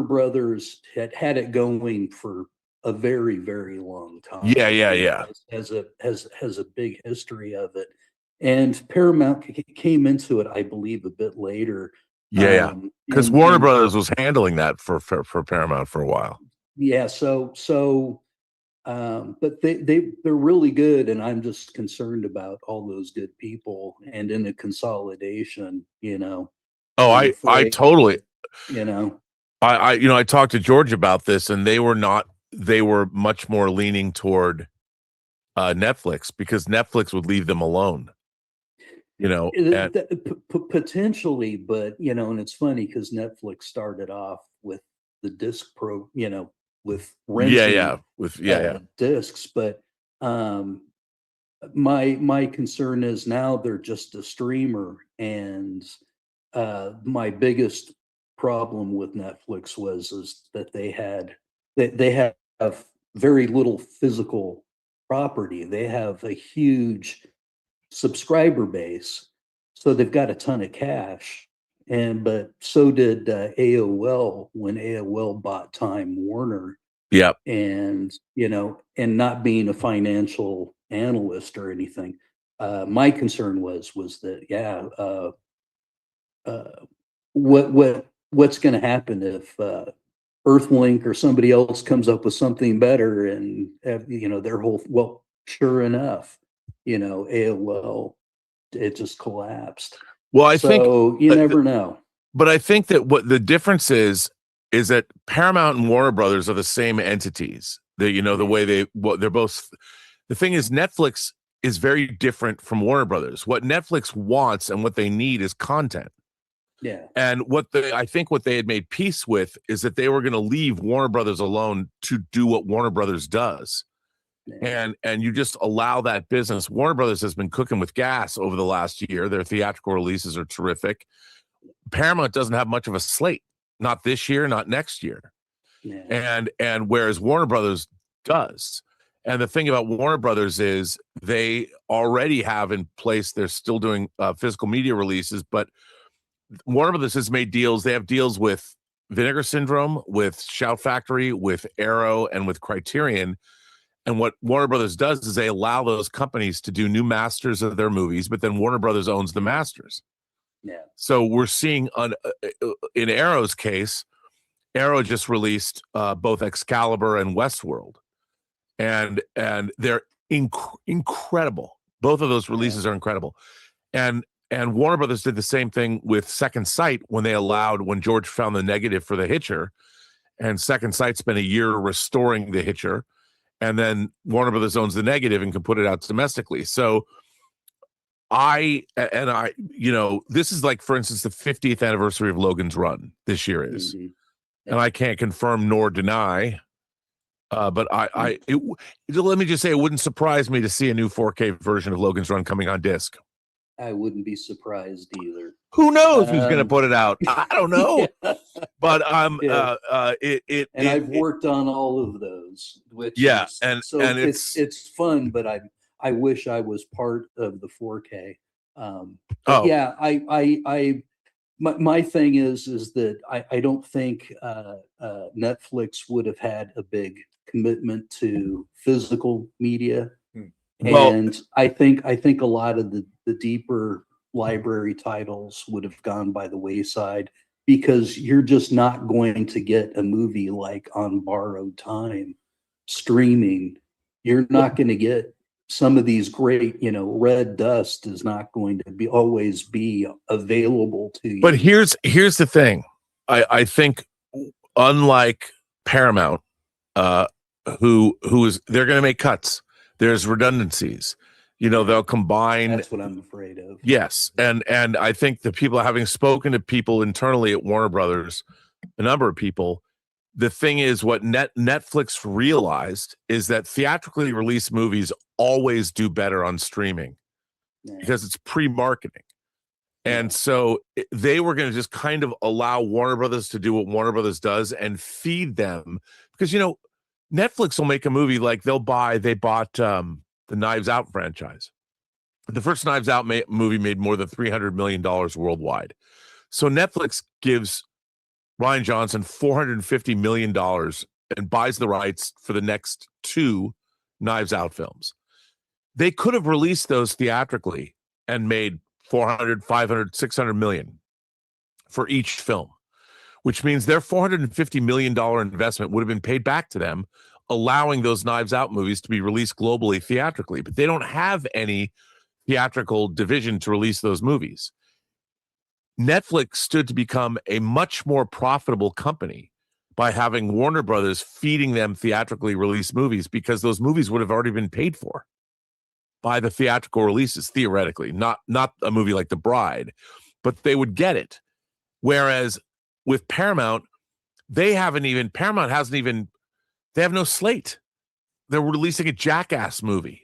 Brothers had it going for a very, very long time. Yeah. Has a big history of it. And Paramount came into it, I believe, a bit later. Yeah, because Warner Brothers was handling that for Paramount for a while. Yeah, but they're really good, and I'm just concerned about all those good people and in a consolidation. Oh, I totally. I talked to George about this, and they were much more leaning toward Netflix, because Netflix would leave them alone. Potentially, but and it's funny because Netflix started off with the disc with renting discs, but my concern is now they're just a streamer, and my biggest problem with Netflix is that they have very little physical property. They have a huge subscriber base, so they've got a ton of cash. But so did AOL when AOL bought Time Warner. Yep. And and not being a financial analyst or anything, my concern was that what's going to happen if Earthlink or somebody else comes up with something better, and their whole sure enough, AOL, it just collapsed. Well, I think you never know. But I think that what the difference is that Paramount and Warner Brothers are the same entities. That the way they're both. The thing is, Netflix is very different from Warner Brothers. What Netflix wants and what they need is content. Yeah. And I think what they had made peace with is that they were going to leave Warner Brothers alone to do what Warner Brothers does. Yeah. And you just allow that business. Warner Brothers has been cooking with gas over the last year. Their theatrical releases are terrific. Paramount doesn't have much of a slate, not this year, not next year. Yeah. And whereas Warner Brothers does. And the thing about Warner Brothers is they already have in place, they're still doing physical media releases, but Warner Brothers has made deals. They have deals with Vinegar Syndrome, with Shout Factory, with Arrow, and with Criterion. And what Warner Brothers does is they allow those companies to do new masters of their movies, but then Warner Brothers owns the masters. Yeah. So we're seeing in Arrow's case, Arrow just released both Excalibur and Westworld, and they're incredible. Both of those releases are incredible, and Warner Brothers did the same thing with Second Sight when George found the negative for The Hitcher, and Second Sight spent a year restoring The Hitcher, and then Warner Brothers owns the negative and can put it out domestically. So this is like, for instance, the 50th anniversary of Logan's Run this year is, and I can't confirm nor deny, but let me just say, it wouldn't surprise me to see a new 4K version of Logan's Run coming on disc. I wouldn't be surprised either. Who knows who's going to put it out? I don't know. Yeah. But I've worked on all of those. It's fun, but I wish I was part of the 4K. My thing is that I don't think Netflix would have had a big commitment to physical media. And I think a lot of the deeper library titles would have gone by the wayside, because you're just not going to get a movie like On Borrowed Time streaming. You're not going to get some of these great, Red Dust is not going to always be available to you. But here's the thing. I think, unlike Paramount, they're going to make cuts. There's redundancies. They'll combine. That's what I'm afraid of. Yes. And I think the people, having spoken to people internally at Warner Brothers, a number of people, the thing is, what Netflix realized is that theatrically released movies always do better on streaming because it's pre-marketing. And so they were going to just kind of allow Warner Brothers to do what Warner Brothers does and feed them, because, Netflix will make a movie like they bought the Knives Out franchise. The first Knives Out movie made more than $300 million worldwide. So Netflix gives Rian Johnson $450 million and buys the rights for the next 2 Knives Out films. They could have released those theatrically and made 400, 500, 600 million for each film, which means their $450 million investment would have been paid back to them, allowing those Knives Out movies to be released globally theatrically. But they don't have any theatrical division to release those movies. Netflix stood to become a much more profitable company by having Warner Brothers feeding them theatrically released movies, because those movies would have already been paid for by the theatrical releases, theoretically, not a movie like The Bride, but they would get it. Whereas with Paramount, they have no slate. They're releasing a Jackass movie.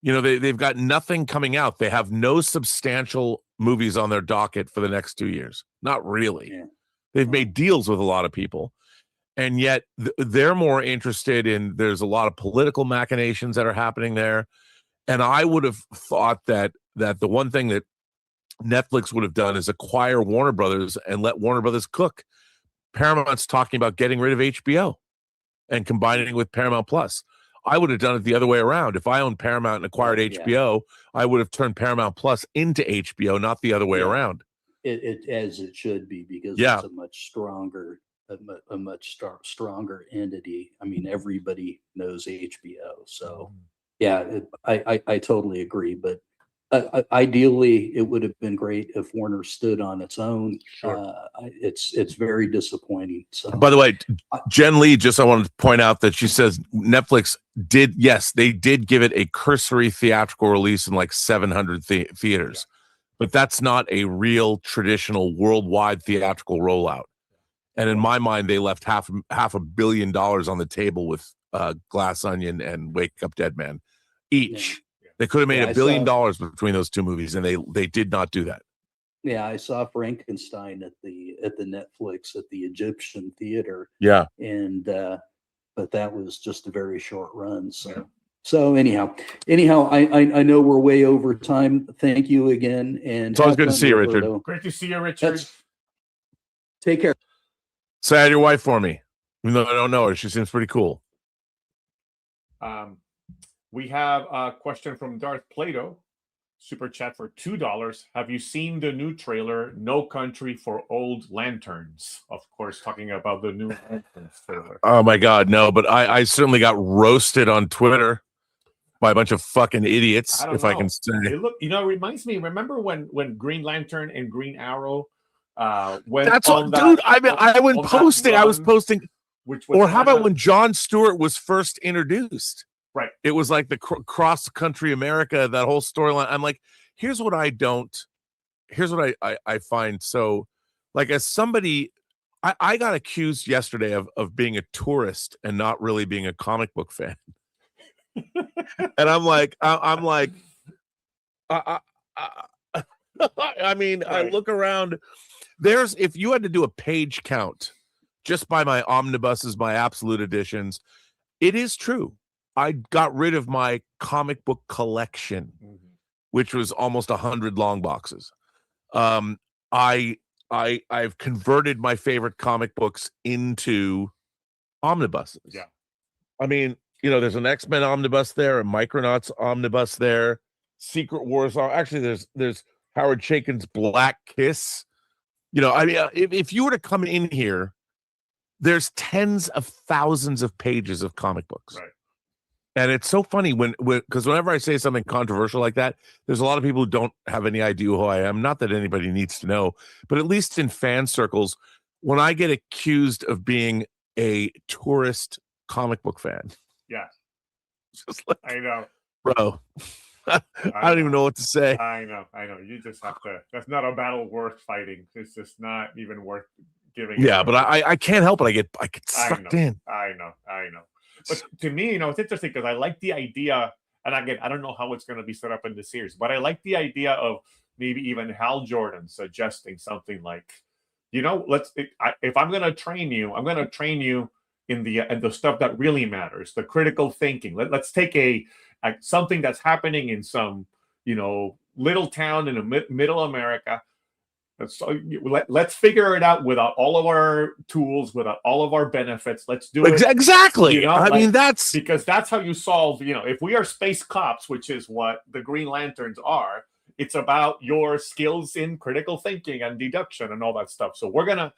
You know, they've got nothing coming out. They have no substantial movies on their docket for the next 2 years. Not really. Yeah. They've made deals with a lot of people, and yet they're more interested in, there's a lot of political machinations that are happening there. And I would have thought that the one thing that Netflix would have done is acquire Warner Brothers and let Warner Brothers cook. Paramount's talking about getting rid of HBO and combining it with Paramount Plus. I would have done it the other way around. If I owned Paramount and acquired HBO, I would have turned Paramount Plus into HBO, not the other way around. It as it should be, because it's a much stronger, stronger entity. I mean, everybody knows HBO, so yeah, I totally agree. But ideally, it would have been great if Warner stood on its own. Sure. It's very disappointing. So, by the way, Jen Lee, I wanted to point out that she says Netflix did, yes, they did give it a cursory theatrical release in like 700 theaters, but that's not a real traditional worldwide theatrical rollout. And in my mind, they left half $500 million on the table with Glass Onion and Wake Up Dead Man each. Yeah. They could have made $1 billion between those two movies, and they did not do that. Yeah, I saw Frankenstein at the Netflix at the Egyptian Theater. Yeah, and but that was just a very short run. So anyhow, I know we're way over time. Thank you again, and it's always good to see you, Richard. Great to see you, Richard. Take care. Say hi to your wife for me, even though I don't know her. She seems pretty cool. We have a question from Darth Plato, super chat for $2. Have you seen the new trailer, No Country for Old Lanterns? Of course, talking about the new Lanterns trailer. Oh my God, no! But I certainly got roasted on Twitter by a bunch of fucking idiots, if I can say. It reminds me. Remember when Green Lantern and Green Arrow went? That's what, dude. I was posting. Or how about when Jon Stewart was first introduced? Right. It was like the cross-country America, that whole storyline. I'm like, here's what I find. So, like, as somebody, I got accused yesterday of being a tourist and not really being a comic book fan. And I'm like, I mean, right. I look around. If you had to do a page count just by my omnibuses, my absolute editions, it is true. I got rid of my comic book collection, which was almost 100 long boxes. I've converted my favorite comic books into omnibuses. Yeah. I mean, there's an X-Men omnibus there, a Micronauts omnibus there, Secret Wars. Actually, there's Howard Chaykin's Black Kiss. I mean, if you were to come in here, there's tens of thousands of pages of comic books. Right. And it's so funny because whenever I say something controversial like that, there's a lot of people who don't have any idea who I am. Not that anybody needs to know, but at least in fan circles, when I get accused of being a tourist comic book fan. Yeah. Just like, I know. Bro. I don't even know what to say. I know. You just have to. That's not a battle worth fighting. It's just not even worth giving. Yeah, but I can't help it. I get sucked in. I know. But to me, it's interesting because I like the idea, and again, I don't know how it's going to be set up in the series, but I like the idea of maybe even Hal Jordan suggesting something like, if I'm going to train you, I'm going to train you in the stuff that really matters, the critical thinking. Let's take something that's happening in some, little town in middle America. So let's figure it out without all of our tools, without all of our benefits. Let's do it. Exactly. I mean, that's because that's how you solve, if we are space cops, which is what the Green Lanterns are, it's about your skills in critical thinking and deduction and all that stuff. So we're going to,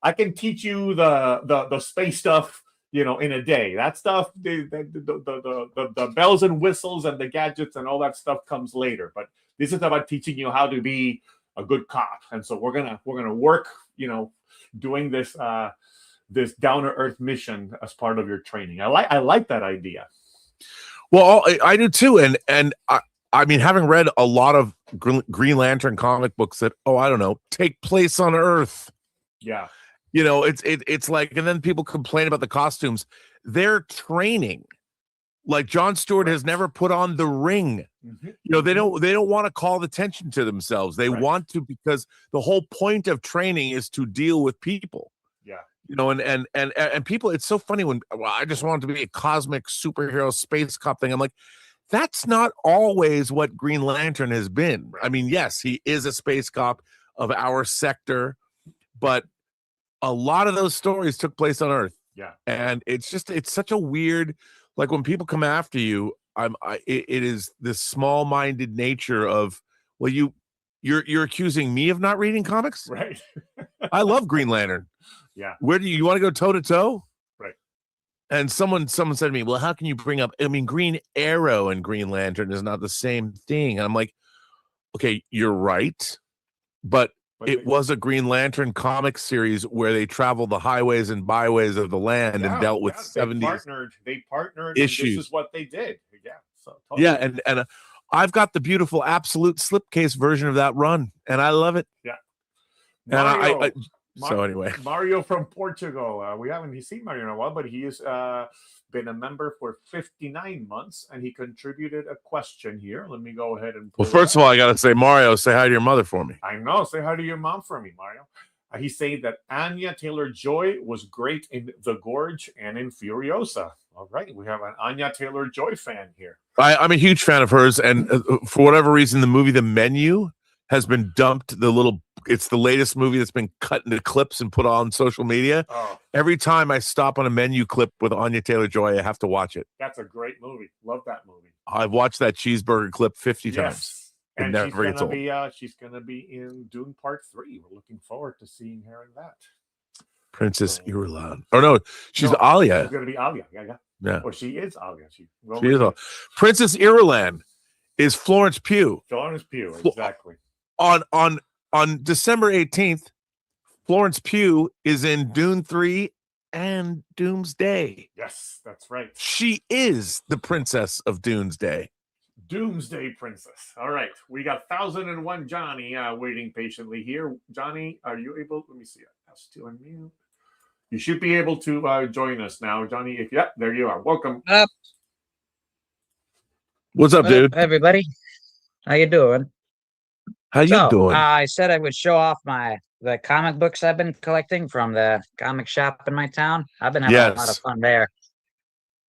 I can teach you the space stuff, in a day. That stuff, the bells and whistles and the gadgets and all that stuff comes later. But this is about teaching you how to be a good cop, and so we're gonna work, doing this this down to earth mission as part of your training. I like that idea. Well, I do too, and I mean, having read a lot of Green Lantern comic books that take place on Earth. Yeah, it's like, and then people complain about the costumes. Their training Like Jon Stewart has never put on the ring. You know, they don't want to call attention to themselves. They want to, because the whole point of training is to deal with people. Yeah. You know, and people, it's so funny when I just want it to be a cosmic superhero space cop thing. I'm like, that's not always what Green Lantern has been. I mean, yes, he is a space cop of our sector, but a lot of those stories took place on Earth. Yeah. And it's such a weird, like when people come after you, it is this small-minded nature of, well, you're accusing me of not reading comics? Right. I love Green Lantern. Yeah. Where do you want to go toe to toe? Right. And someone said to me, well, how can you bring up, I mean, Green Arrow and Green Lantern is not the same thing. And I'm like, okay, you're right. But it was a Green Lantern comic series where they traveled the highways and byways of the land and dealt with 70s. They partnered issues. And this is what they did. Yeah. So totally. Yeah, and I've got the beautiful absolute slipcase version of that run, and I love it. Yeah. Mario, so anyway, Mario from Portugal. We haven't seen Mario in a while, but he has been a member for 59 months, and he contributed a question here. Let me go ahead and. Well, first of all, I got to say, Mario, say hi to your mother for me. I know. Say hi to your mom for me, Mario. He's saying that Anya Taylor-Joy was great in The Gorge and in Furiosa. All right, we have an Anya Taylor-Joy fan here. I'm a huge fan of hers, and for whatever reason, the movie The Menu has been dumped. It's the latest movie that's been cut into clips and put on social media. Oh. Every time I stop on a Menu clip with Anya Taylor-Joy, I have to watch it. That's a great movie. Love that movie. I've watched that cheeseburger clip 50 times. And she's gonna be in Dune Part 3. We're looking forward to seeing her in that. Princess Irulan. Oh no, she's Alia. She's gonna be Alia. Yeah. Or she is Alia. She is Princess Irulan is Florence Pugh. Florence Pugh, exactly. On December 18th, Florence Pugh is in Dune 3 and Doomsday. Yes, that's right. She is the princess of Doomsday. Doomsday Princess. All right. We got 1001 Johnny waiting patiently here. Johnny, are you able? Let me see. That's to unmute. You should be able to join us now, Johnny. There you are. Welcome. What's up, dude? Hey, everybody. How you doing? How you doing? I said I would show off the comic books I've been collecting from the comic shop in my town. I've been having a lot of fun there.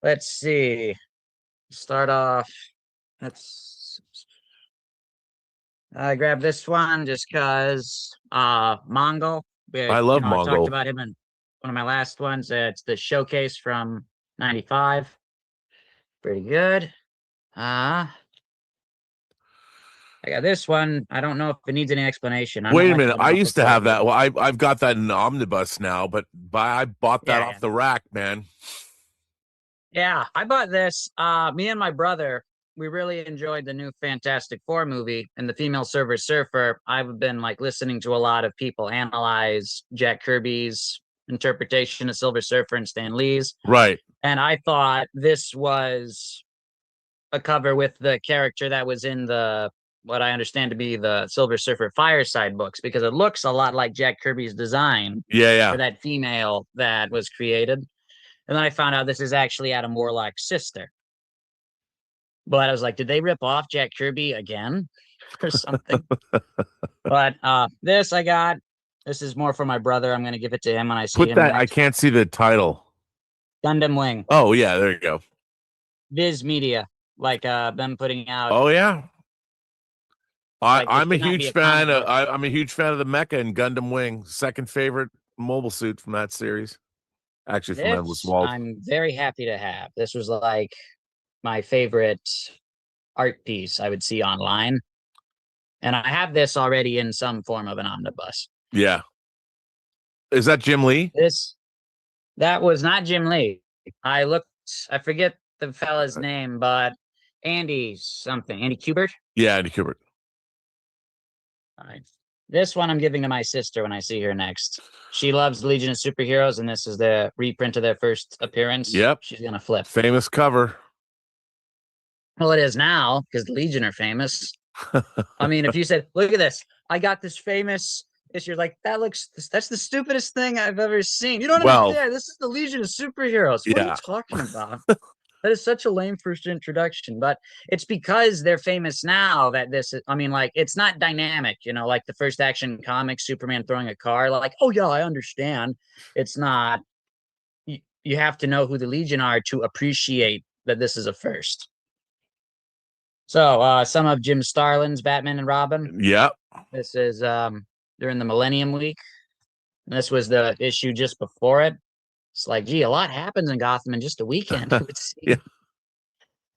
Let's see. Start off. I grabbed this one just because Mongo. I love Mongo. I talked about him in one of my last ones. It's the showcase from '95. Pretty good. I got this one. I don't know if it needs any explanation. Wait a minute. I used to have that. Well, I've got that in an omnibus now, but I bought that off the rack, man. Yeah, I bought this. Me and my brother, we really enjoyed the new Fantastic Four movie and the Female Silver Surfer. I've been listening to a lot of people analyze Jack Kirby's interpretation of Silver Surfer and Stan Lee's. Right. And I thought this was a cover with the character that was in what I understand to be the Silver Surfer Fireside books, because it looks a lot like Jack Kirby's design for that female that was created. And then I found out this is actually Adam Warlock's sister. But I was like, did they rip off Jack Kirby again or something? But this I got. This is more for my brother. I'm going to give it to him when I see him. I can't see the title. Gundam Wing. Oh, yeah. There you go. Viz Media. Them putting out. Oh, yeah. I'm a huge fan of I'm a huge fan of the Mecha and Gundam Wing. Second favorite mobile suit from that series. Actually, from Endless Waltz. I'm very happy to have. This was my favorite art piece I would see online. And I have this already in some form of an omnibus. Yeah. Is that Jim Lee? That was not Jim Lee. I forget the fella's name, but Andy Kubert? Yeah, Andy Kubert. All right. This one I'm giving to my sister when I see her next. She loves Legion of Superheroes, and this is the reprint of their first appearance. Yep. She's going to flip. Famous cover. Well, it is now, because the Legion are famous. I mean, if you said, look at this, I got this famous issue, that's the stupidest thing I've ever seen. You don't understand. This is the Legion of Superheroes. What are you talking about? That is such a lame first introduction, but it's because they're famous now that this is, I mean, like, it's not dynamic, you know, like the first Action Comics, Superman throwing a car, like, oh yeah, I understand. It's not, you have to know who the Legion are to appreciate that this is a first. So, some of Jim Starlin's Batman and Robin. Yep. This is during the Millennium Week. This was the issue just before it. It's like, gee, a lot happens in Gotham in just a weekend. Yeah.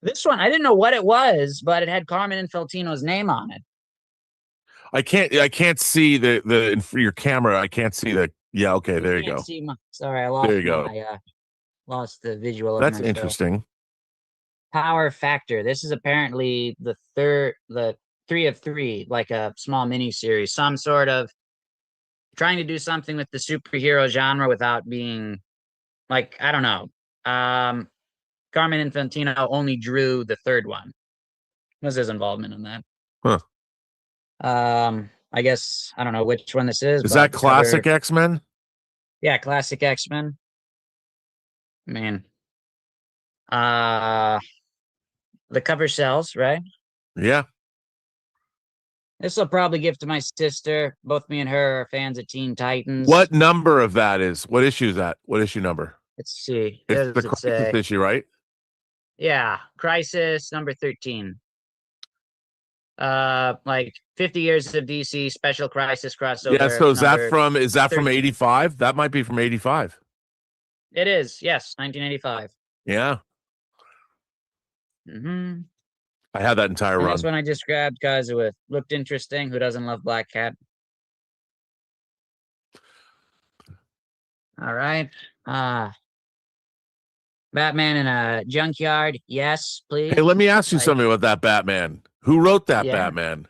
This one, I didn't know what it was, but it had Carmen Infantino's name on it. I can't see the for your camera. I can't see the. Yeah. Okay. There you go. Sorry, I lost. There you go. Lost the visual. That's interesting. Power Factor. This is apparently the 3 of 3, like a small mini series, some sort of trying to do something with the superhero genre without being like, I don't know. Carmen Infantino only drew the 3rd one. What's his involvement in that? Huh. I guess I don't know which one this is. Is that classic X-Men? Yeah, classic X-Men. I mean, the cover sells, right? Yeah. This will probably give to my sister. Both me and her are fans of Teen Titans. What number of that is? What issue is that? What issue number? Let's see. It's the Crisis issue, right? Yeah, Crisis number 13. Like 50 years of DC Special Crisis crossover. Yeah. So is that from 85? That might be from 85. It is. Yes, 1985. Yeah. Mm-hmm. I had that entire run. This one I just grabbed because it looked interesting. Who doesn't love Black Cat? All right. Batman in a junkyard. Yes, please. Hey, let me ask you something about that Batman. Who wrote that Batman?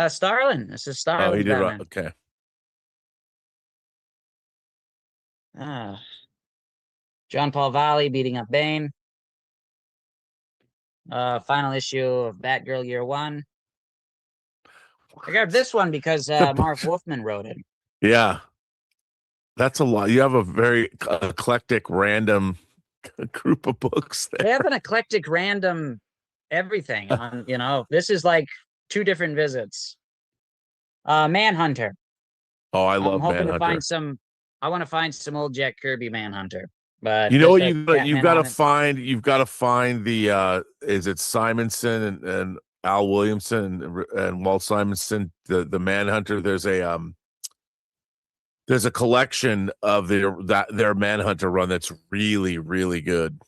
Starlin. This is Starlin. Oh, he did. Batman. Okay. John Paul Valley beating up Bane. Final issue of Batgirl Year 1. I grabbed this one because Marv Wolfman wrote it. Yeah. That's a lot. You have a very eclectic, random group of books there. They have an eclectic, random everything. You know, this is like 2 different visits. Manhunter. Oh, I love Manhunter. I want to find some old Jack Kirby Manhunter. But you know what you've got to find? You've got to find the is it Simonson and Al Williamson and Walt Simonson, the Manhunter. There's a collection of their Manhunter run that's really, really good.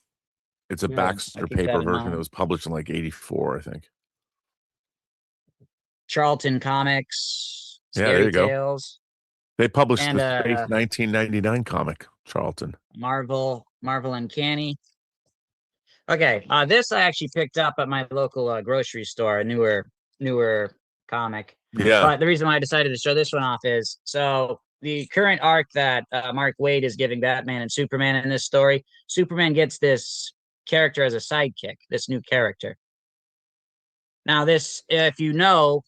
It's a Baxter paper version that was published in like 84, I think. Charlton Comics. There you Tales. Go. They published the Space 1999 comic, Charlton. Marvel Uncanny. Okay, this I actually picked up at my local grocery store, a newer comic. Yeah. But the reason why I decided to show this one off is so the current arc that Mark Waid is giving Batman and Superman in this story, Superman gets this character as a sidekick, this new character. Now, this, if you know,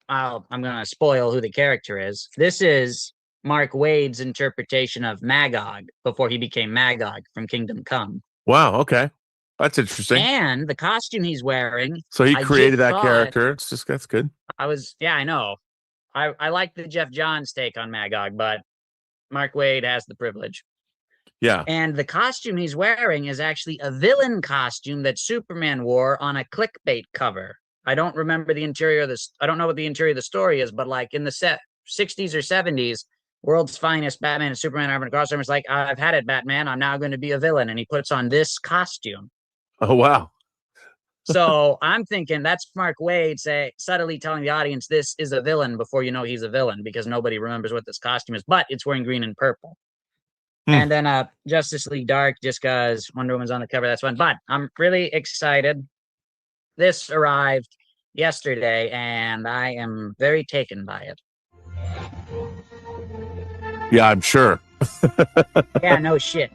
I'm going to spoil who the character is. This is Mark Waid's interpretation of Magog before he became Magog from Kingdom Come. Wow. Okay. That's interesting. And the costume he's wearing. So he created that character. It's just, that's good. I know. I like the Jeff Johns take on Magog, but Mark Waid has the privilege. Yeah. And the costume he's wearing is actually a villain costume that Superman wore on a clickbait cover. I don't remember the interior of this. I don't know what the interior of the story is, but like in the 60s or 70s, World's Finest Batman and Superman are across him. It's like, I've had it, Batman. I'm now going to be a villain. And he puts on this costume. Oh, wow. So I'm thinking that's Mark Waid subtly telling the audience this is a villain before you know he's a villain, because nobody remembers what this costume is, but it's wearing green and purple. And then Justice League Dark, just because Wonder Woman's on the cover. That's fun. But I'm really excited. This arrived yesterday, and I am very taken by it. Yeah, I'm sure. Yeah, no shit.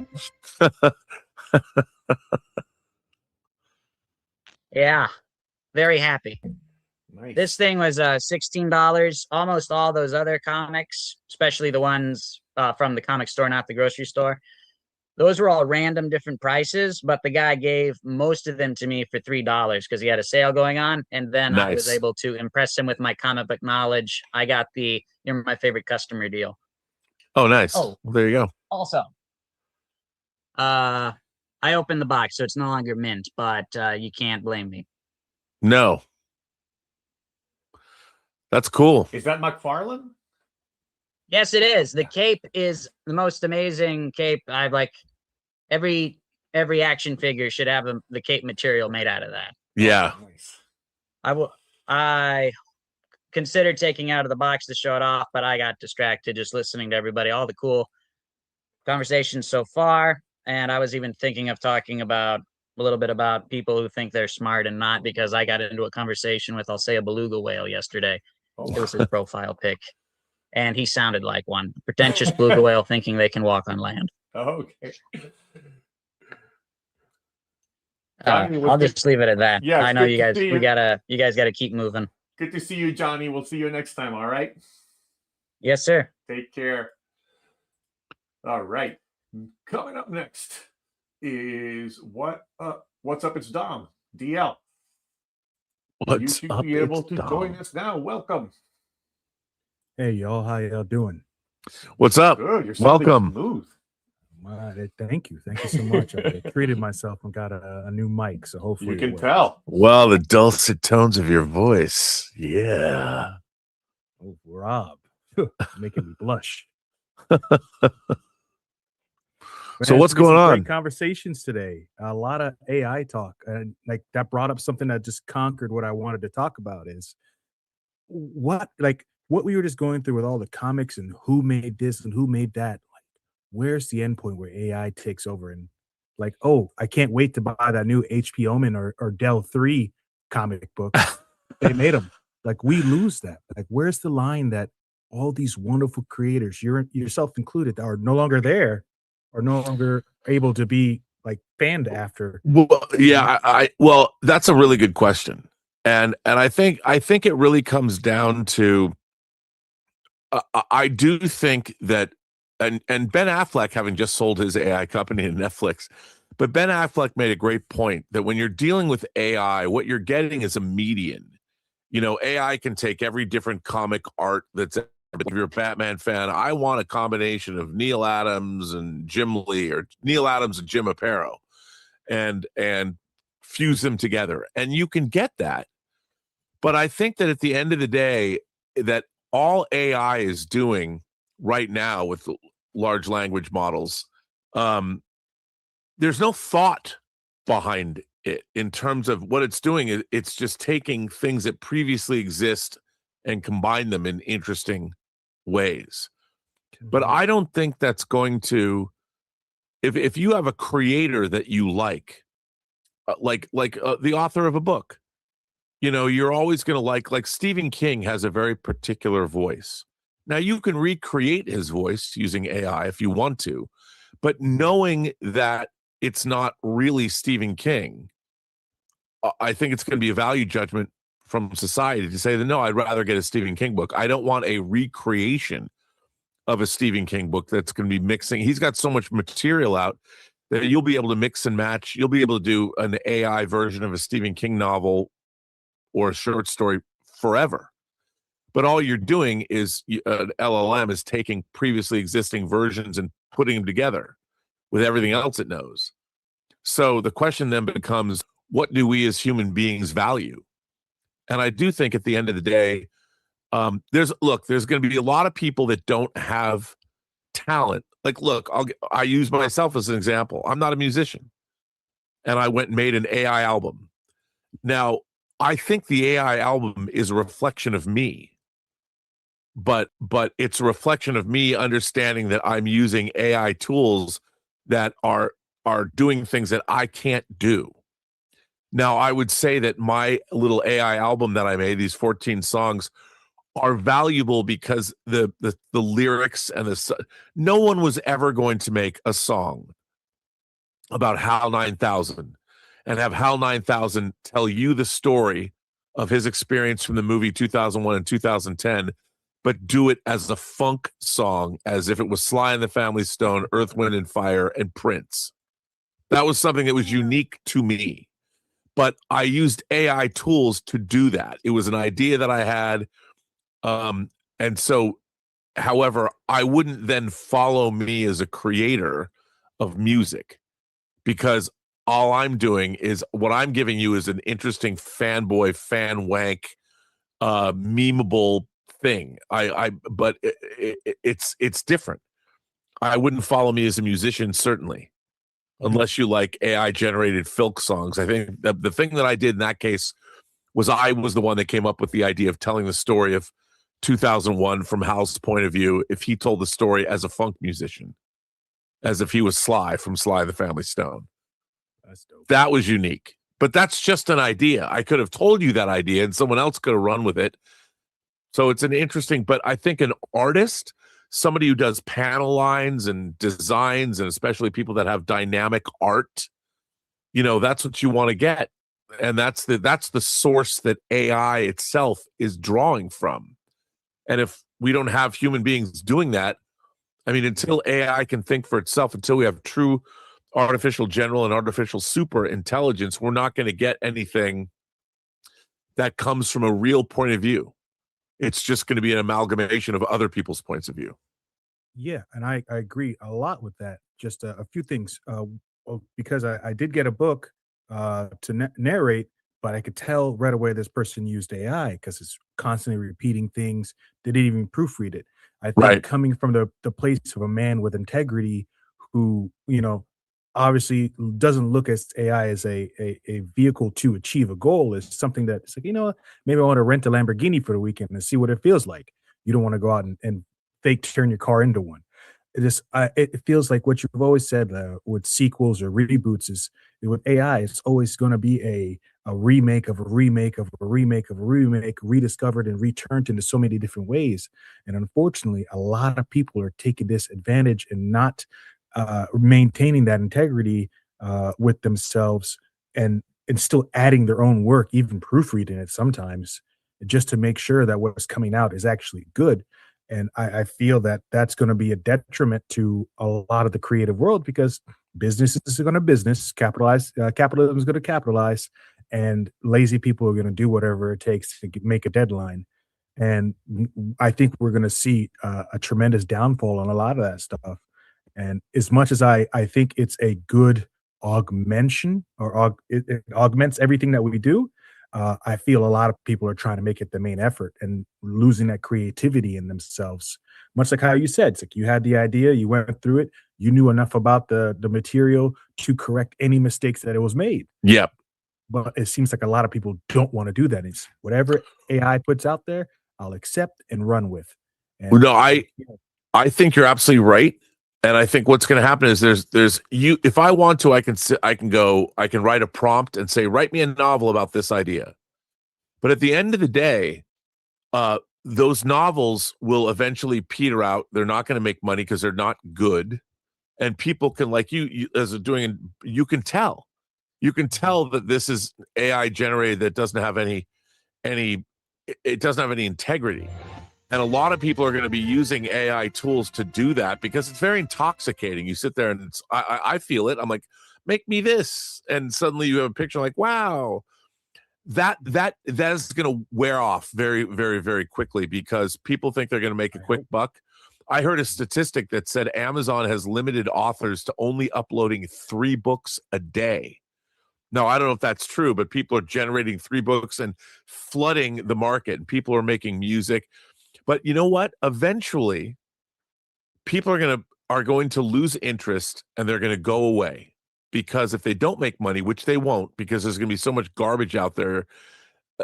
Yeah, very happy. Nice. This thing was $16. Almost all those other comics, especially the ones from the comic store, not the grocery store, those were all random different prices, but the guy gave most of them to me for $3 because he had a sale going on. And then I was able to impress him with my comic book knowledge. I got the "You're my favorite customer" deal. Oh, nice. Oh, well, there you go. Also, I opened the box, so it's no longer mint, but you can't blame me. No. That's cool. Is that McFarlane? Yes, it is. The cape is the most amazing cape. I've like every action figure should have the cape material made out of that. Yeah. Oh, nice. I considered taking out of the box to show it off, but I got distracted just listening to everybody, all the cool conversations so far. And I was even thinking of talking about a little bit about people who think they're smart and not, because I got into a conversation with, I'll say, a beluga whale yesterday. Oh. It was his profile pic. And he sounded like one. Pretentious beluga whale thinking they can walk on land. Okay. I'll just leave it at that. Yeah, I know you guys. You guys gotta keep moving. Good to see you, Johnny. We'll see you next time. All right. Yes, sir. Take care. All right. Coming up next is what's up? It's Dom. DL. You should be able to join us now. Welcome. Hey y'all, how y'all doing? What's up? Good. You're Welcome. smooth. Thank you so much. I treated myself and got a new mic, so hopefully You can it works. tell. Well, the dulcet tones of your voice. Yeah. Oh, Rob, making me blush. So what's going on? Great conversations today. A lot of AI talk, and like that brought up something that just conquered what I wanted to talk about. Is what we were just going through with all the comics and who made this and who made that. Like, where's the end point where AI takes over and like, oh, I can't wait to buy that new HP Omen or Dell 3 comic book. They made them. Like, we lose that. Like, where's the line that all these wonderful creators, yourself included, are no longer there, are no longer able to be like fanned after? Well, yeah, well, that's a really good question. And I think it really comes down to I do think that and Ben Affleck, having just sold his AI company to Netflix, but Ben Affleck made a great point that when you're dealing with AI, what you're getting is a median. You know, AI can take every different comic art that's, if you're a Batman fan, I want a combination of Neil Adams and Jim Lee, or Neil Adams and Jim Aparo, and fuse them together. And you can get that. But I think that at the end of the day, that all AI is doing right now with large language models, there's no thought behind it in terms of what it's doing. It's just taking things that previously exist and combine them in interesting ways. But I don't think that's going to, if you have a creator that you like the author of a book, you know, you're always going to like Stephen King has a very particular voice. Now, you can recreate his voice using AI if you want to, but knowing that it's not really Stephen King, I think it's going to be a value judgment from society to say that, no, I'd rather get a Stephen King book. I don't want a recreation of a Stephen King book that's going to be mixing. He's got so much material out that you'll be able to mix and match. You'll be able to do an AI version of a Stephen King novel or a short story forever. But all you're doing is an LLM is taking previously existing versions and putting them together with everything else it knows. So the question then becomes, what do we as human beings value? And I do think at the end of the day, there's going to be a lot of people that don't have talent. Like, look, I use myself as an example. I'm not a musician, and I went and made an AI album. Now, I think the AI album is a reflection of me, but it's a reflection of me understanding that I'm using AI tools that are doing things that I can't do. Now, I would say that my little AI album that I made, these 14 songs, are valuable because the lyrics and no one was ever going to make a song about HAL 9000 and have HAL 9000 tell you the story of his experience from the movie 2001 and 2010 but do it as a funk song, as if it was Sly and the Family Stone, Earth, Wind and Fire, and Prince. That was something that was unique to me. But I used AI tools to do that. It was an idea that I had. And so, however, I wouldn't then follow me as a creator of music, because all I'm doing is, what I'm giving you is an interesting fanboy, fan wank, memeable thing. But it's different. I wouldn't follow me as a musician, certainly, unless you like AI generated filk songs. I think the thing that I did in that case was I was the one that came up with the idea of telling the story of 2001 from Hal's point of view, if he told the story as a funk musician, as if he was Sly from Sly and the Family Stone. That's dope. That was unique. But that's just an idea. I could have told you that idea and someone else could have run with it. So it's an interesting, but I think an artist, somebody who does panel lines and designs, and especially people that have dynamic art, that's what you want to get. And that's the source that AI itself is drawing from. And if we don't have human beings doing that, I mean, until AI can think for itself, until we have true artificial general and artificial super intelligence, we're not going to get anything that comes from a real point of view. It's just going to be an amalgamation of other people's points of view. Yeah, and I agree a lot with that. Just a few things, because I did get a book to narrate, but I could tell right away this person used AI because it's constantly repeating things. They didn't even proofread it. I think coming from the place of a man with integrity who, obviously doesn't look at AI as a vehicle to achieve a goal, is something that it's like, maybe I want to rent a Lamborghini for the weekend and see what it feels like. You don't want to go out and fake turn your car into one. It feels like what you've always said with sequels or reboots is with AI, it's always going to be a remake of a remake of a remake of a remake, rediscovered and returned into so many different ways. And unfortunately, a lot of people are taking this advantage and not maintaining that integrity with themselves, and still adding their own work, even proofreading it sometimes, just to make sure that what's coming out is actually good. And I feel that that's going to be a detriment to a lot of the creative world, because businesses are going to business, capitalism is going to capitalize, and lazy people are going to do whatever it takes to make a deadline. And I think we're going to see a tremendous downfall on a lot of that stuff. And as much as I think it's a good augmentation, or it augments everything that we do, I feel a lot of people are trying to make it the main effort and losing that creativity in themselves. Much like how you said, it's like you had the idea, you went through it, you knew enough about the material to correct any mistakes that it was made. Yep. But it seems like a lot of people don't want to do that. It's whatever AI puts out there, I'll accept and run with. And, no, I think you're absolutely right. And I think what's going to happen is there's you, if I want to, I can write a prompt and say, write me a novel about this idea. But at the end of the day, those novels will eventually peter out. They're not going to make money because they're not good. And people can, like you can tell that this is AI generated, that doesn't have any integrity. And a lot of people are going to be using AI tools to do that because it's very intoxicating. You sit there and I feel it. I'm like, make me this. And suddenly you have a picture like, wow, that is going to wear off very, very, very quickly because people think they're going to make a quick buck. I heard a statistic that said Amazon has limited authors to only uploading 3 books a day. Now, I don't know if that's true, but people are generating 3 books and flooding the market, and people are making music. But you know what? Eventually, people are going to lose interest, and they're going to go away, because if they don't make money, which they won't, because there's going to be so much garbage out there,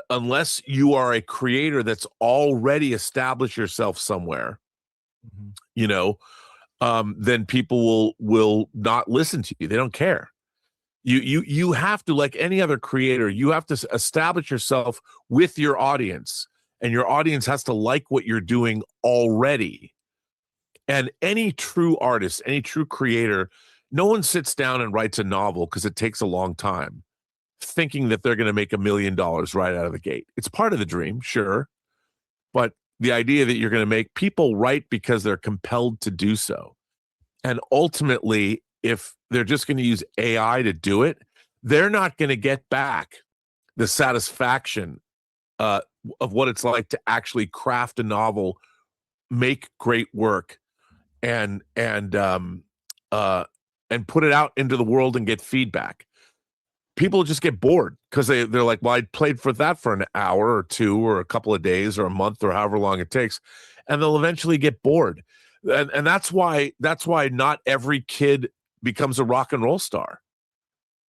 unless you are a creator that's already established yourself somewhere, then people will not listen to you. They don't care. You have to, like any other creator, you have to establish yourself with your audience. And your audience has to like what you're doing already. And any true artist, any true creator, no one sits down and writes a novel because it takes a long time, thinking that they're going to make $1 million right out of the gate. It's part of the dream, sure. But the idea that you're going to make people write because they're compelled to do so. And ultimately, if they're just going to use AI to do it, they're not going to get back the satisfaction of what it's like to actually craft a novel, make great work, and put it out into the world and get feedback. People just get bored because they're like, well, I played for that for an hour or two or a couple of days or a month or however long it takes, and they'll eventually get bored. And that's why not every kid becomes a rock and roll star.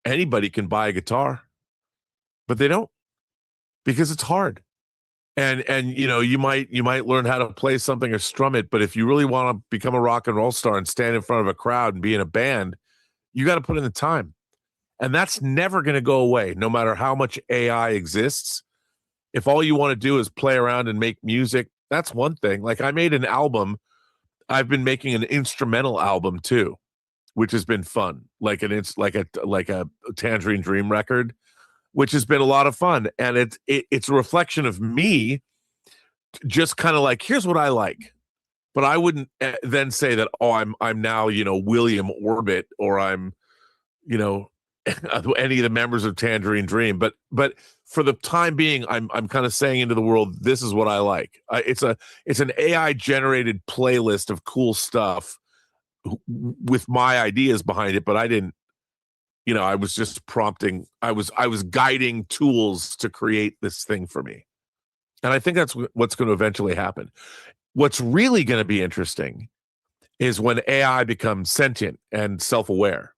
Anybody can buy a guitar, but they don't, because it's hard. And you might learn how to play something or strum it, but if you really want to become a rock and roll star and stand in front of a crowd and be in a band, you got to put in the time. And that's never going to go away, no matter how much AI exists. If all you want to do is play around and make music, that's one thing. Like, I made an album. I've been making an instrumental album too, which has been fun. Like a Tangerine Dream record, which has been a lot of fun. And it's a reflection of me, just kind of like, here's what I like. But I wouldn't then say that, oh, I'm now, William Orbit, or I'm, any of the members of Tangerine Dream. But for the time being, I'm kind of saying into the world, this is what I like. It's an AI generated playlist of cool stuff with my ideas behind it, but I didn't, I was just prompting. I was guiding tools to create this thing for me. And I think that's what's going to eventually happen. What's really going to be interesting is when AI becomes sentient and self-aware.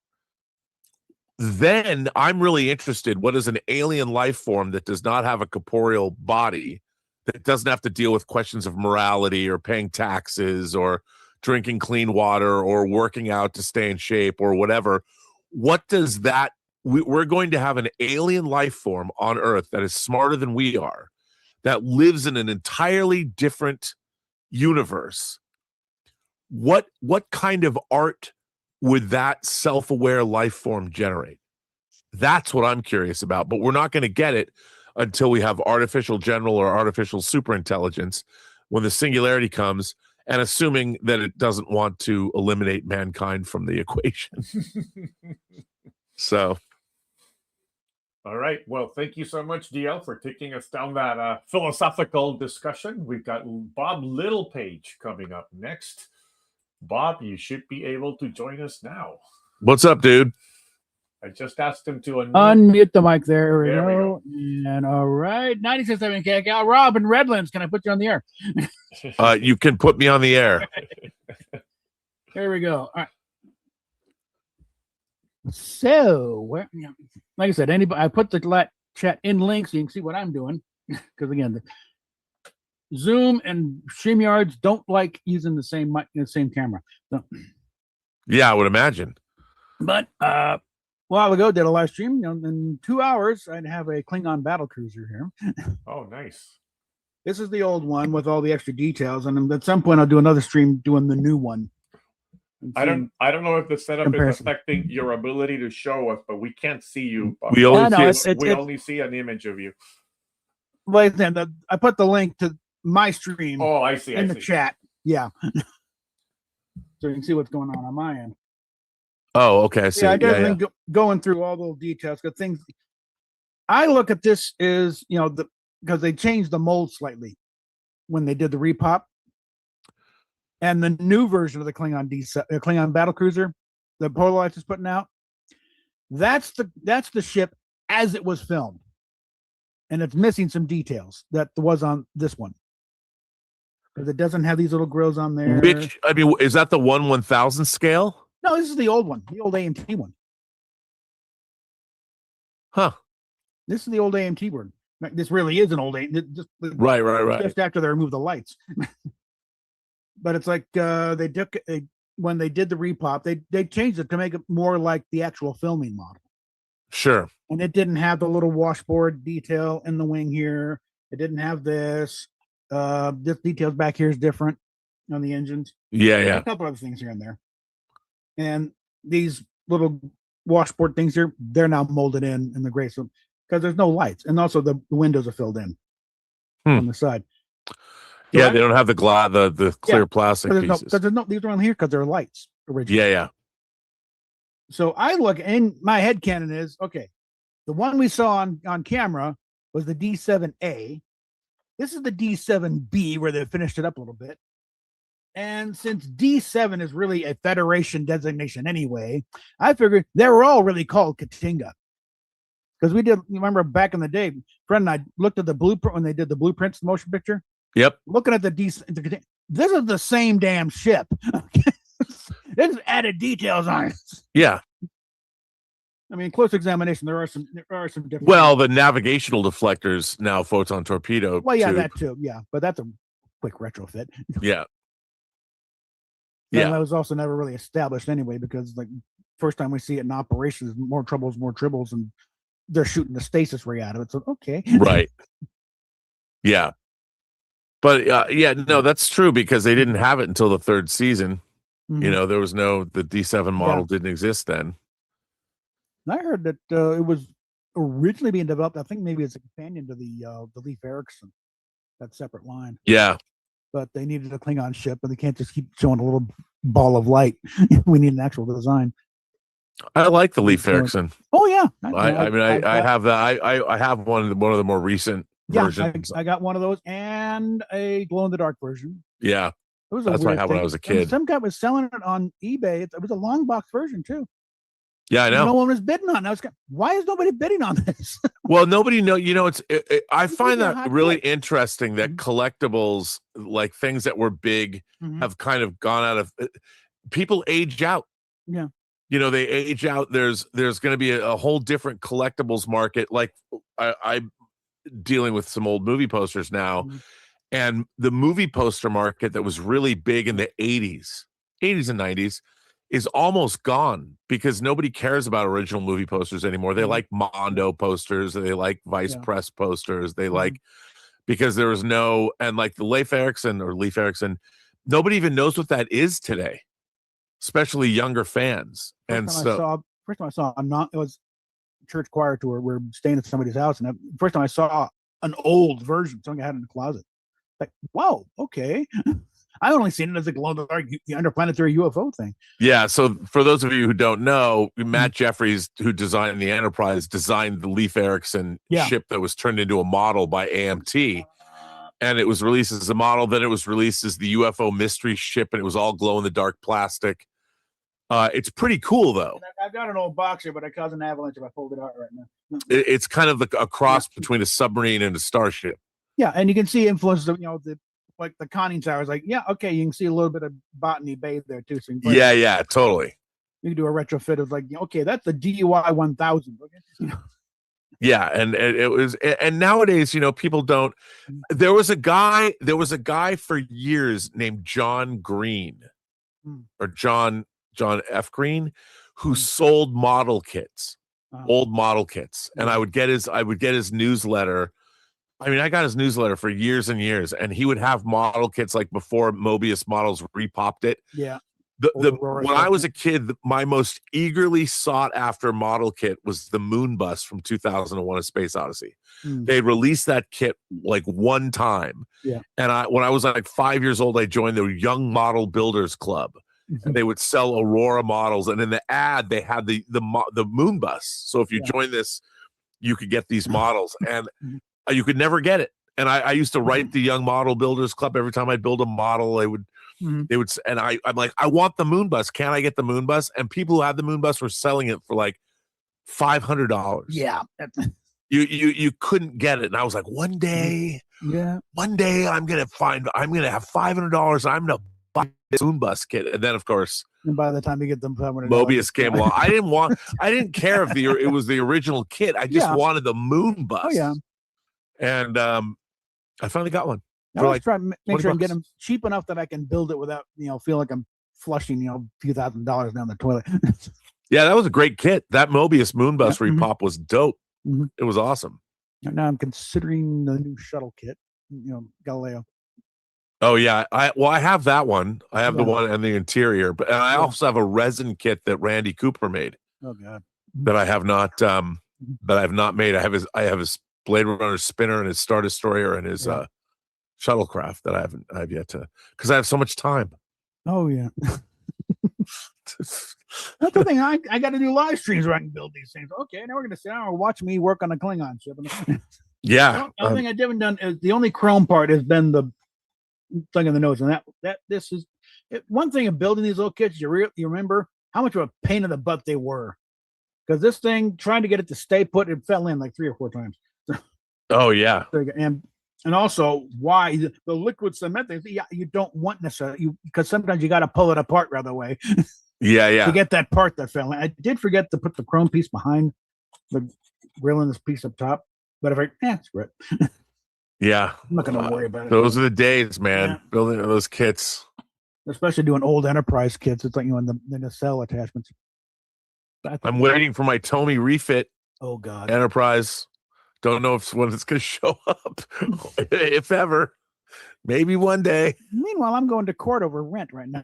Then I'm really interested. What is an alien life form that does not have a corporeal body, that doesn't have to deal with questions of morality or paying taxes or drinking clean water or working out to stay in shape or whatever? What does that? We're going to have an alien life form on Earth that is smarter than we are, that lives in an entirely different universe. What kind of art would that self-aware life form generate? That's what I'm curious about, but we're not going to get it until we have artificial general or artificial superintelligence, when the singularity comes, and assuming that it doesn't want to eliminate mankind from the equation. So. All right. Well, thank you so much, DL, for taking us down that philosophical discussion. We've got Bob Littlepage coming up next. Bob, you should be able to join us now. What's up, dude? I just asked him to unmute the mic. There we go. And all right, 96.7 KCal. Rob in Redlands, can I put you on the air? You can put me on the air. There we go. All right. So, like I said, I put the chat in links so you can see what I'm doing. Because again, the Zoom and StreamYards don't like using the same mic, the same camera. So, yeah, I would imagine. But a while ago, did a live stream. In 2 hours, I'd have a Klingon battle cruiser here. Oh, nice. This is the old one with all the extra details, and at some point, I'll do another stream doing the new one. I don't know if the setup is affecting your ability to show us, but we can't see you. We only only see an image of you. Like then, I put the link to my stream. Oh, I see. In the chat. Yeah. So you can see what's going on my end. Oh, okay. I see. Yeah, I definitely going through all those details. Because things, I look at this is because they changed the mold slightly when they did the repop. And the new version of the Klingon battle cruiser that Polarize is putting out, that's the ship as it was filmed, and it's missing some details that was on this one because it doesn't have these little grills on there. Which, I mean, is that the 1/1000 scale? No, this is the old one, the old AMT one. Huh? This is the old AMT one. This really is an old AMT. Right. Just after they removed the lights. But it's like when they did the repop, they changed it to make it more like the actual filming model. Sure. And it didn't have the little washboard detail in the wing here. It didn't have this. This details back here is different on the engines. Yeah. A couple other things here and there. And these little washboard things here, they're now molded in the gray, so because there's no lights, and also the windows are filled in on the side. Yeah, they don't have the the clear plastic pieces. There's no, these are on here because they're lights originally. Yeah. So I look in my head canon is okay. The one we saw on camera was the D7A. This is the D7B where they finished it up a little bit. And since D7 is really a Federation designation anyway, I figured they were all really called Katinga. Because we did, you remember back in the day, Fred and I looked at the blueprint when they did the blueprints, the motion picture. Yep. Looking at the D7, this is the same damn ship. They just added details on it. Yeah. I mean, close examination, there are some different. Well, the navigational deflectors now photon torpedo. Well, yeah, that too. Yeah, but that's a quick retrofit. Yeah. And that was also never really established anyway, because like first time we see it in operation is more tribbles, and they're shooting the stasis ray out of it. So okay. Right. Yeah. But no, that's true because they didn't have it until the third season. Mhm. You know, there was the D7 model didn't exist then. I heard that it was originally being developed. I think maybe as a companion to the Leif Erikson, that separate line. Yeah. But they needed a Klingon ship, and they can't just keep showing a little ball of light. We need an actual design. I like the Leif Erikson. Oh yeah, I have that. I have one of the more recent versions. I got one of those and a glow in the dark version. Yeah, it was that's what I had when I was a kid. And some guy was selling it on eBay. It was a long box version too. Yeah, I know. No one was bidding on it. Why is nobody bidding on this? Well, nobody know. You know, I find that really interesting that collectibles, like things that were big, have kind of gone out of. People age out. Yeah. You know, they age out. There's going to be a whole different collectibles market. Like I'm dealing with some old movie posters now, and the movie poster market that was really big in the 80s and 90s is almost gone because nobody cares about original movie posters anymore. They like Mondo posters. They like Vice Press posters. They like, because there was no, and like the Leif Erikson, nobody even knows what that is today, especially younger fans. First time I saw, it was church choir tour. We're staying at somebody's house, and first time I saw an old version, something I had in the closet. Like, whoa, okay. I only seen it as a glow in the dark interplanetary UFO thing. Yeah. So for those of you who don't know, Matt Jeffries, who designed the Enterprise, designed the Leif Erikson ship that was turned into a model by AMT. And it was released as a model. Then it was released as the UFO mystery ship, and it was all glow in the dark plastic. It's pretty cool, though. I've got an old box here, but I caused an avalanche if I pulled it out right now. It's kind of a cross between a submarine and a starship. Yeah, and you can see influences of like the conning towers. Like, yeah, okay, you can see a little bit of Botany Bay there too. So yeah, totally. You can do a retrofit of like, okay, that's the DUI 1000. Okay? Yeah, and it was, and nowadays, people don't. There was a guy for years named John Green, or John F. Green, who sold model kits, old model kits, and I would get his newsletter. I mean, I got his newsletter for years and years, and he would have model kits like before Mobius models repopped it. Yeah. When I was a kid, my most eagerly sought after model kit was the Moon Bus from 2001: A Space Odyssey. They released that kit like one time. Yeah. And when I was like 5 years old, I joined the Young Model Builders Club. And they would sell Aurora models, and in the ad they had the Moon Bus. So if you join this, you could get these models, and you could never get it. And I used to write the Young Model Builders Club. Every time I'd build a model, they would, and I'm like, I want the Moon Bus. Can I get the Moon Bus? And people who had the Moon Bus were selling it for like $500. Yeah. You couldn't get it. And I was like, one day I'm going to have $500. I'm going to buy this Moon Bus kit. And then of course, and by the time you get them, Mobius came along. I didn't care if it was the original kit. I just wanted the Moon Bus. Oh yeah. And I finally got one. I always try to make sure I get them cheap enough that I can build it without, feel like I'm flushing, a few $1,000s down the toilet. Yeah, that was a great kit. That Mobius Moon Bus repop was dope. It was awesome. Now I'm considering the new shuttle kit, Galileo. Oh yeah, I have that one. I have the one and the interior, but I also have a resin kit that Randy Cooper made. Oh god. That I have not made. I have his Blade Runner spinner and his Star Destroyer and his shuttlecraft that I've yet to, because I have so much time. Oh yeah. That's the thing. I got to do live streams where I can build these things. Okay, now we're gonna sit down and watch me work on a Klingon ship. Yeah. The only thing I haven't done is the only chrome part has been the thing in the nose, and this is one thing of building these little kits. You remember how much of a pain in the butt they were, because this thing, trying to get it to stay put, it fell in like 3 or 4 times. Oh yeah. And also why the liquid cement things, you don't want necessarily, because sometimes you got to pull it apart right away. Yeah. To get that part that fell in. I did forget to put the chrome piece behind the grill and this piece up top, but it's great. Yeah. I'm not gonna worry about it. Those are the days, man. Yeah. Building those kits. Especially doing old Enterprise kits. It's like, in the nacelle attachments. I'm waiting for my Tomy refit. Oh God. Enterprise. Don't know when it's going to show up, if ever. Maybe one day. Meanwhile, I'm going to court over rent right now.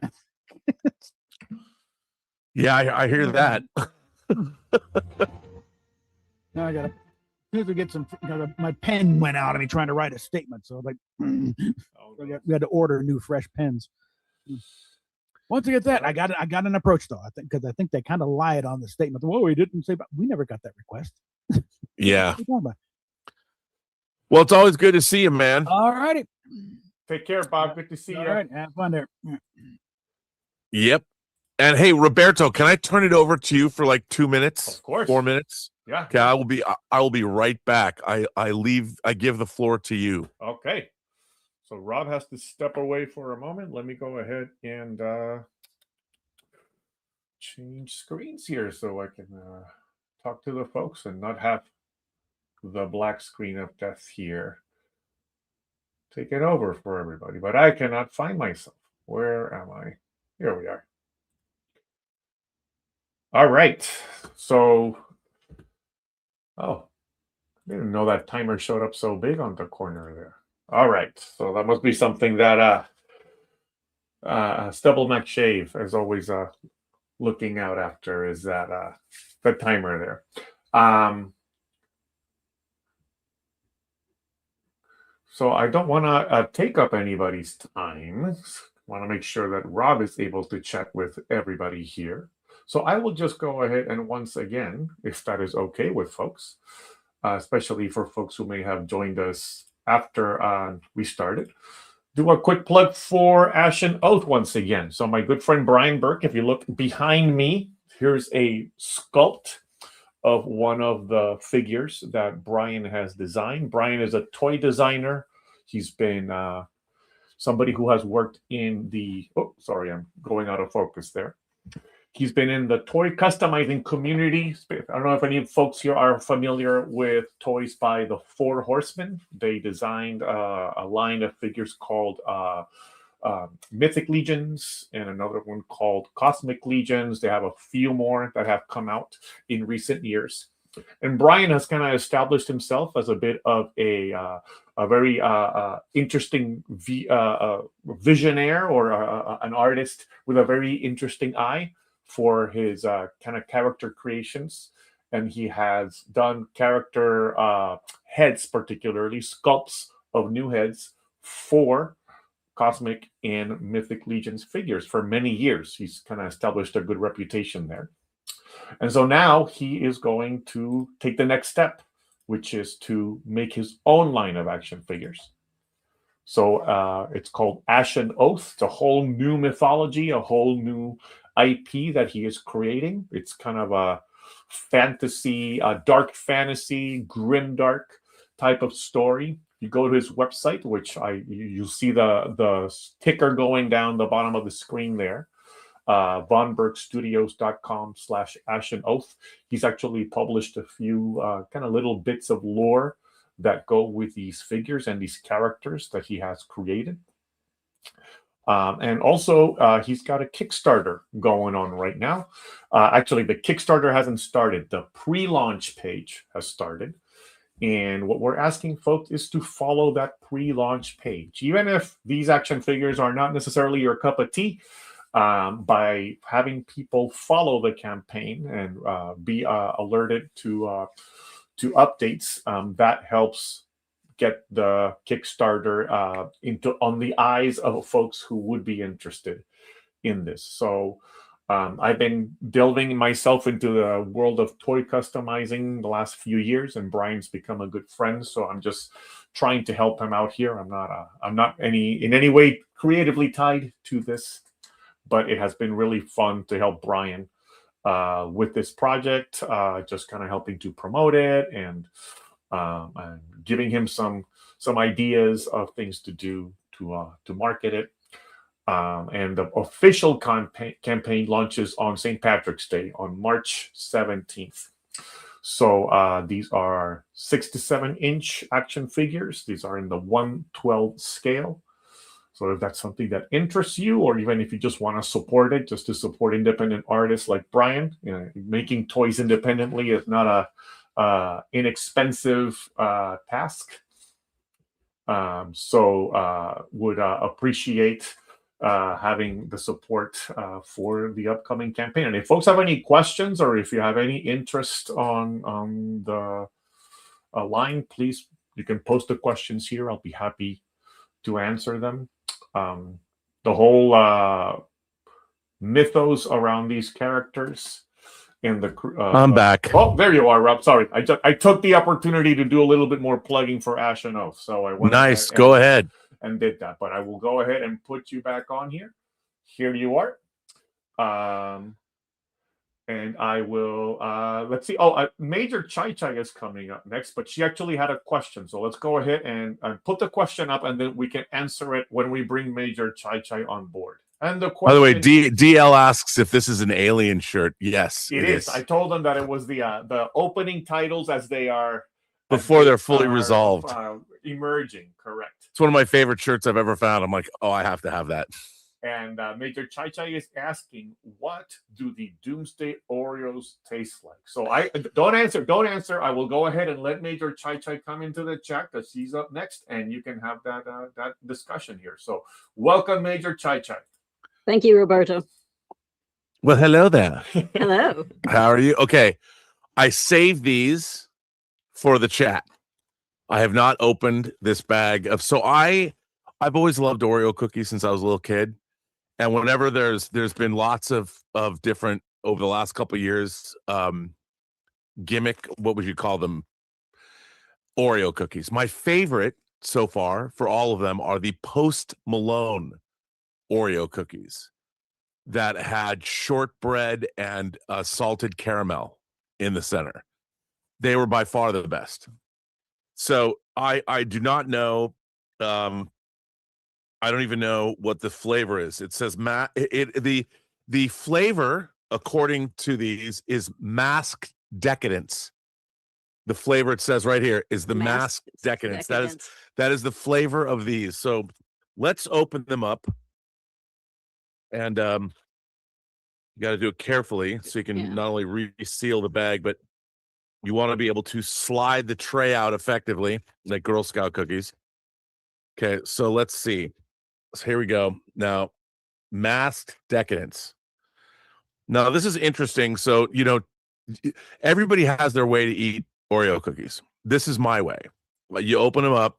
Yeah, I hear that. Now I gotta get some. My pen went out of me trying to write a statement, so like, we had to order new fresh pens. Once I get that, I got an approach though. I think they kind of lied on the statement. Whoa, we didn't say, but we never got that request. Yeah. Well, it's always good to see you, man. All righty. Take care, Bob. Good to see you. All right, have fun there. Yep. And hey, Roberto, can I turn it over to you for like 2 minutes? Of course. 4 minutes? Yeah. Okay, I will be right back. I give the floor to you. Okay. So Rob has to step away for a moment. Let me go ahead and change screens here so I can talk to the folks and not have the black screen of death here take it over for everybody. But I cannot find myself. Where am I? Here we are. All right. So, I didn't know that timer showed up so big on the corner there. All right. So that must be something that Stubble McShave is always looking out after, is that the timer there. So I don't want to take up anybody's time. I want to make sure that Rob is able to chat with everybody here. So I will just go ahead and once again, if that is okay with folks, especially for folks who may have joined us after we started, do a quick plug for Ashen Oath once again. So my good friend Brian Burke, if you look behind me, here's a sculpt of one of the figures that Brian has designed. Brian is a toy designer. He's been somebody who has worked in the, I'm going out of focus there. He's been in the toy customizing community. I don't know if any folks here are familiar with toys by the Four Horsemen. They designed a line of figures called Mythic Legions and another one called Cosmic Legions. They have a few more that have come out in recent years. And Brian has kind of established himself as a bit of a very interesting visionaire or an artist with a very interesting eye for his kind of character creations. And he has done character heads, particularly sculpts of new heads for Cosmic and Mythic Legions figures for many years. He's kind of established a good reputation there. And so now he is going to take the next step, which is to make his own line of action figures. So it's called Ashen Oath. It's a whole new mythology, a whole new IP that he is creating. It's kind of a fantasy, dark fantasy, grimdark type of story. You go to his website, which you see the ticker going down the bottom of the screen there, vonbergstudios.com/Ashen Oath. He's actually published a few kind of little bits of lore that go with these figures and these characters that he has created. And also, he's got a Kickstarter going on right now. Actually, the Kickstarter hasn't started. The pre-launch page has started. And what we're asking folks is to follow that pre-launch page. Even if these action figures are not necessarily your cup of tea, by having people follow the campaign and be alerted to updates, that helps get the Kickstarter on the eyes of folks who would be interested in this. So I've been delving myself into the world of toy customizing the last few years, and Brian's become a good friend. So I'm just trying to help him out here. I'm not in any way creatively tied to this, but it has been really fun to help Brian with this project, just kind of helping to promote it and giving him some ideas of things to do to market it. And the official campaign launches on St. Patrick's Day on March 17th. So these are 6 to 7 inch action figures. These are in the 1/12 scale. So if that's something that interests you, or even if you just want to support it, just to support independent artists like Brian, making toys independently is not a inexpensive task. So would appreciate having the support for the upcoming campaign. And if folks have any questions, or if you have any interest on the line, please, you can post the questions here. I'll be happy to answer them. The whole mythos around these characters and the I'm back. Oh, there you are, Rob. Sorry, I took the opportunity to do a little bit more plugging for Ashen Oath, so I went nice. Go ahead and did that. But I will go ahead and put you back on here. Here you are. And I will let's see. Oh, Major Chai Chai is coming up next, but she actually had a question. So let's go ahead and put the question up, and then we can answer it when we bring Major Chai Chai on board. And the question, by the way, DL asks if this is an Alien shirt. Yes, it is. I told them that it was the opening titles as they are before they're fully resolved, emerging. Correct. It's one of my favorite shirts I've ever found. I'm like, oh, I have to have that. And Major Chai Chai is asking, what do the Doomsday Oreos taste like? So I don't answer. I will go ahead and let Major Chai Chai come into the chat, because she's up next, and you can have that discussion here. So welcome, Major Chai Chai. Thank you, Roberto. Well, hello there. Hello. How are you? Okay, I saved these for the chat. I have not opened this bag of. So I've always loved Oreo cookies since I was a little kid. And whenever there's been lots of different, over the last couple of years, gimmick, what would you call them, Oreo cookies. My favorite so far for all of them are the Post Malone Oreo cookies that had shortbread and salted caramel in the center. They were by far the best. So I do not know. I don't even know what the flavor is. It says the flavor, according to these, is masked decadence. The flavor, it says right here, is the masked decadence. That is the flavor of these. So let's open them up, and you got to do it carefully so you can not only reseal the bag, but you want to be able to slide the tray out effectively, like Girl Scout cookies. Okay, so let's see. So here we go. Now, masked decadence. Now, this is interesting. So, everybody has their way to eat Oreo cookies. This is my way. You open them up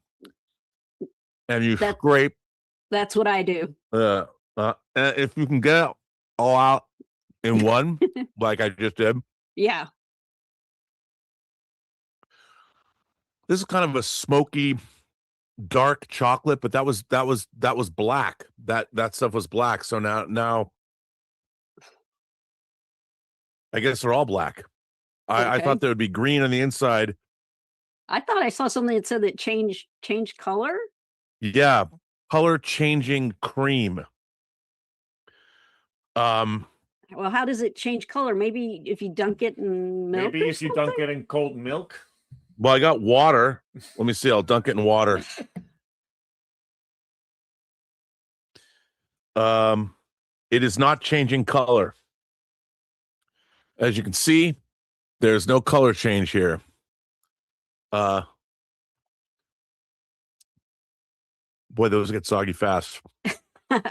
and you scrape. That's what I do. If you can get it all out in one, like I just did. Yeah. This is kind of a smoky, dark chocolate, but that was black. That stuff was black. So now I guess they're all black. I thought there would be green on the inside. I thought I saw something that said that changed color. Yeah, color changing cream. Well, how does it change color? Maybe if you dunk it in milk. Maybe if you dunk it in cold milk. Well, I got water. Let me see. I'll dunk it in water. It is not changing color. As you can see, there's no color change here. Boy, those get soggy fast. I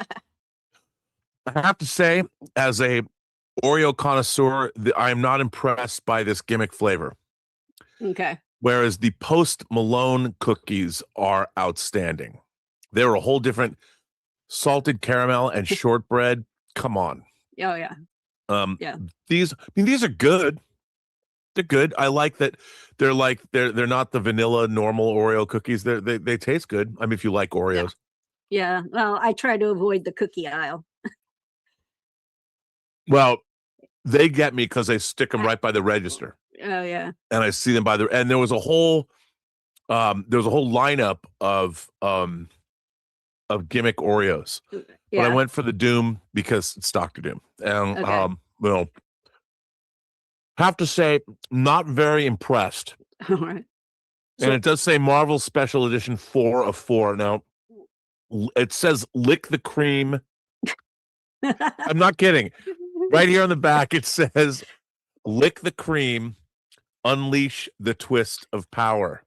have to say, as a Oreo connoisseur, I am not impressed by this gimmick flavor. Okay. Whereas the Post Malone cookies are outstanding. They're a whole different salted caramel and shortbread. Come on. Oh yeah. Yeah. These are good. They're good. I like that they're not the vanilla normal Oreo cookies. They taste good. I mean, if you like Oreos. Yeah. Well, I try to avoid the cookie aisle. Well, they get me because they stick them right by the register. Oh yeah. And I see them and there was a whole lineup of gimmick Oreos. Yeah. But I went for the Doom because it's Dr. Doom. And Okay. well, have to say, not very impressed. All right. And it does say Marvel Special Edition 4 of 4. Now, it says lick the cream. I'm not kidding. Right here on the back, it says lick the cream, unleash the twist of power.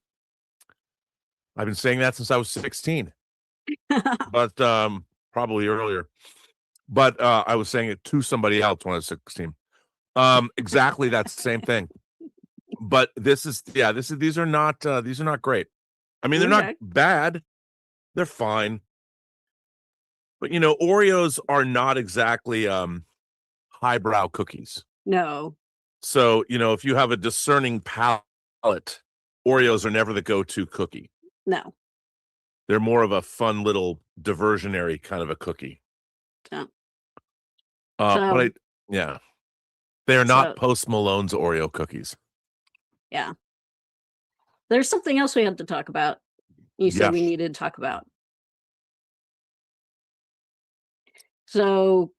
I've been saying that since I was 16, but probably earlier. But I was saying it to somebody else when I was 16. Exactly, that's the same thing. But these are not great. I mean, they're not bad. They're fine. But Oreos are not exactly highbrow cookies. No. So, if you have a discerning palate, Oreos are never the go-to cookie. No. They're more of a fun little diversionary kind of a cookie. Yeah. But they're not Post Malone's Oreo cookies. Yeah. There's something else we have to talk about. You said we needed to talk about. So,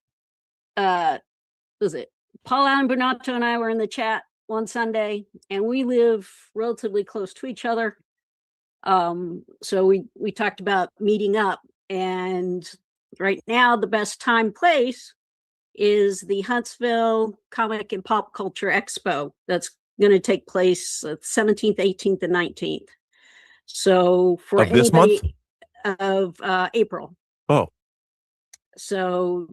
was it Paul Allen Bernatto and I were in the chat one Sunday, and we live relatively close to each other. So we talked about meeting up, and right now the best time place is the Huntsville Comic and Pop Culture Expo. That's going to take place 17th, 18th, and 19th. So for this month of April. Oh. So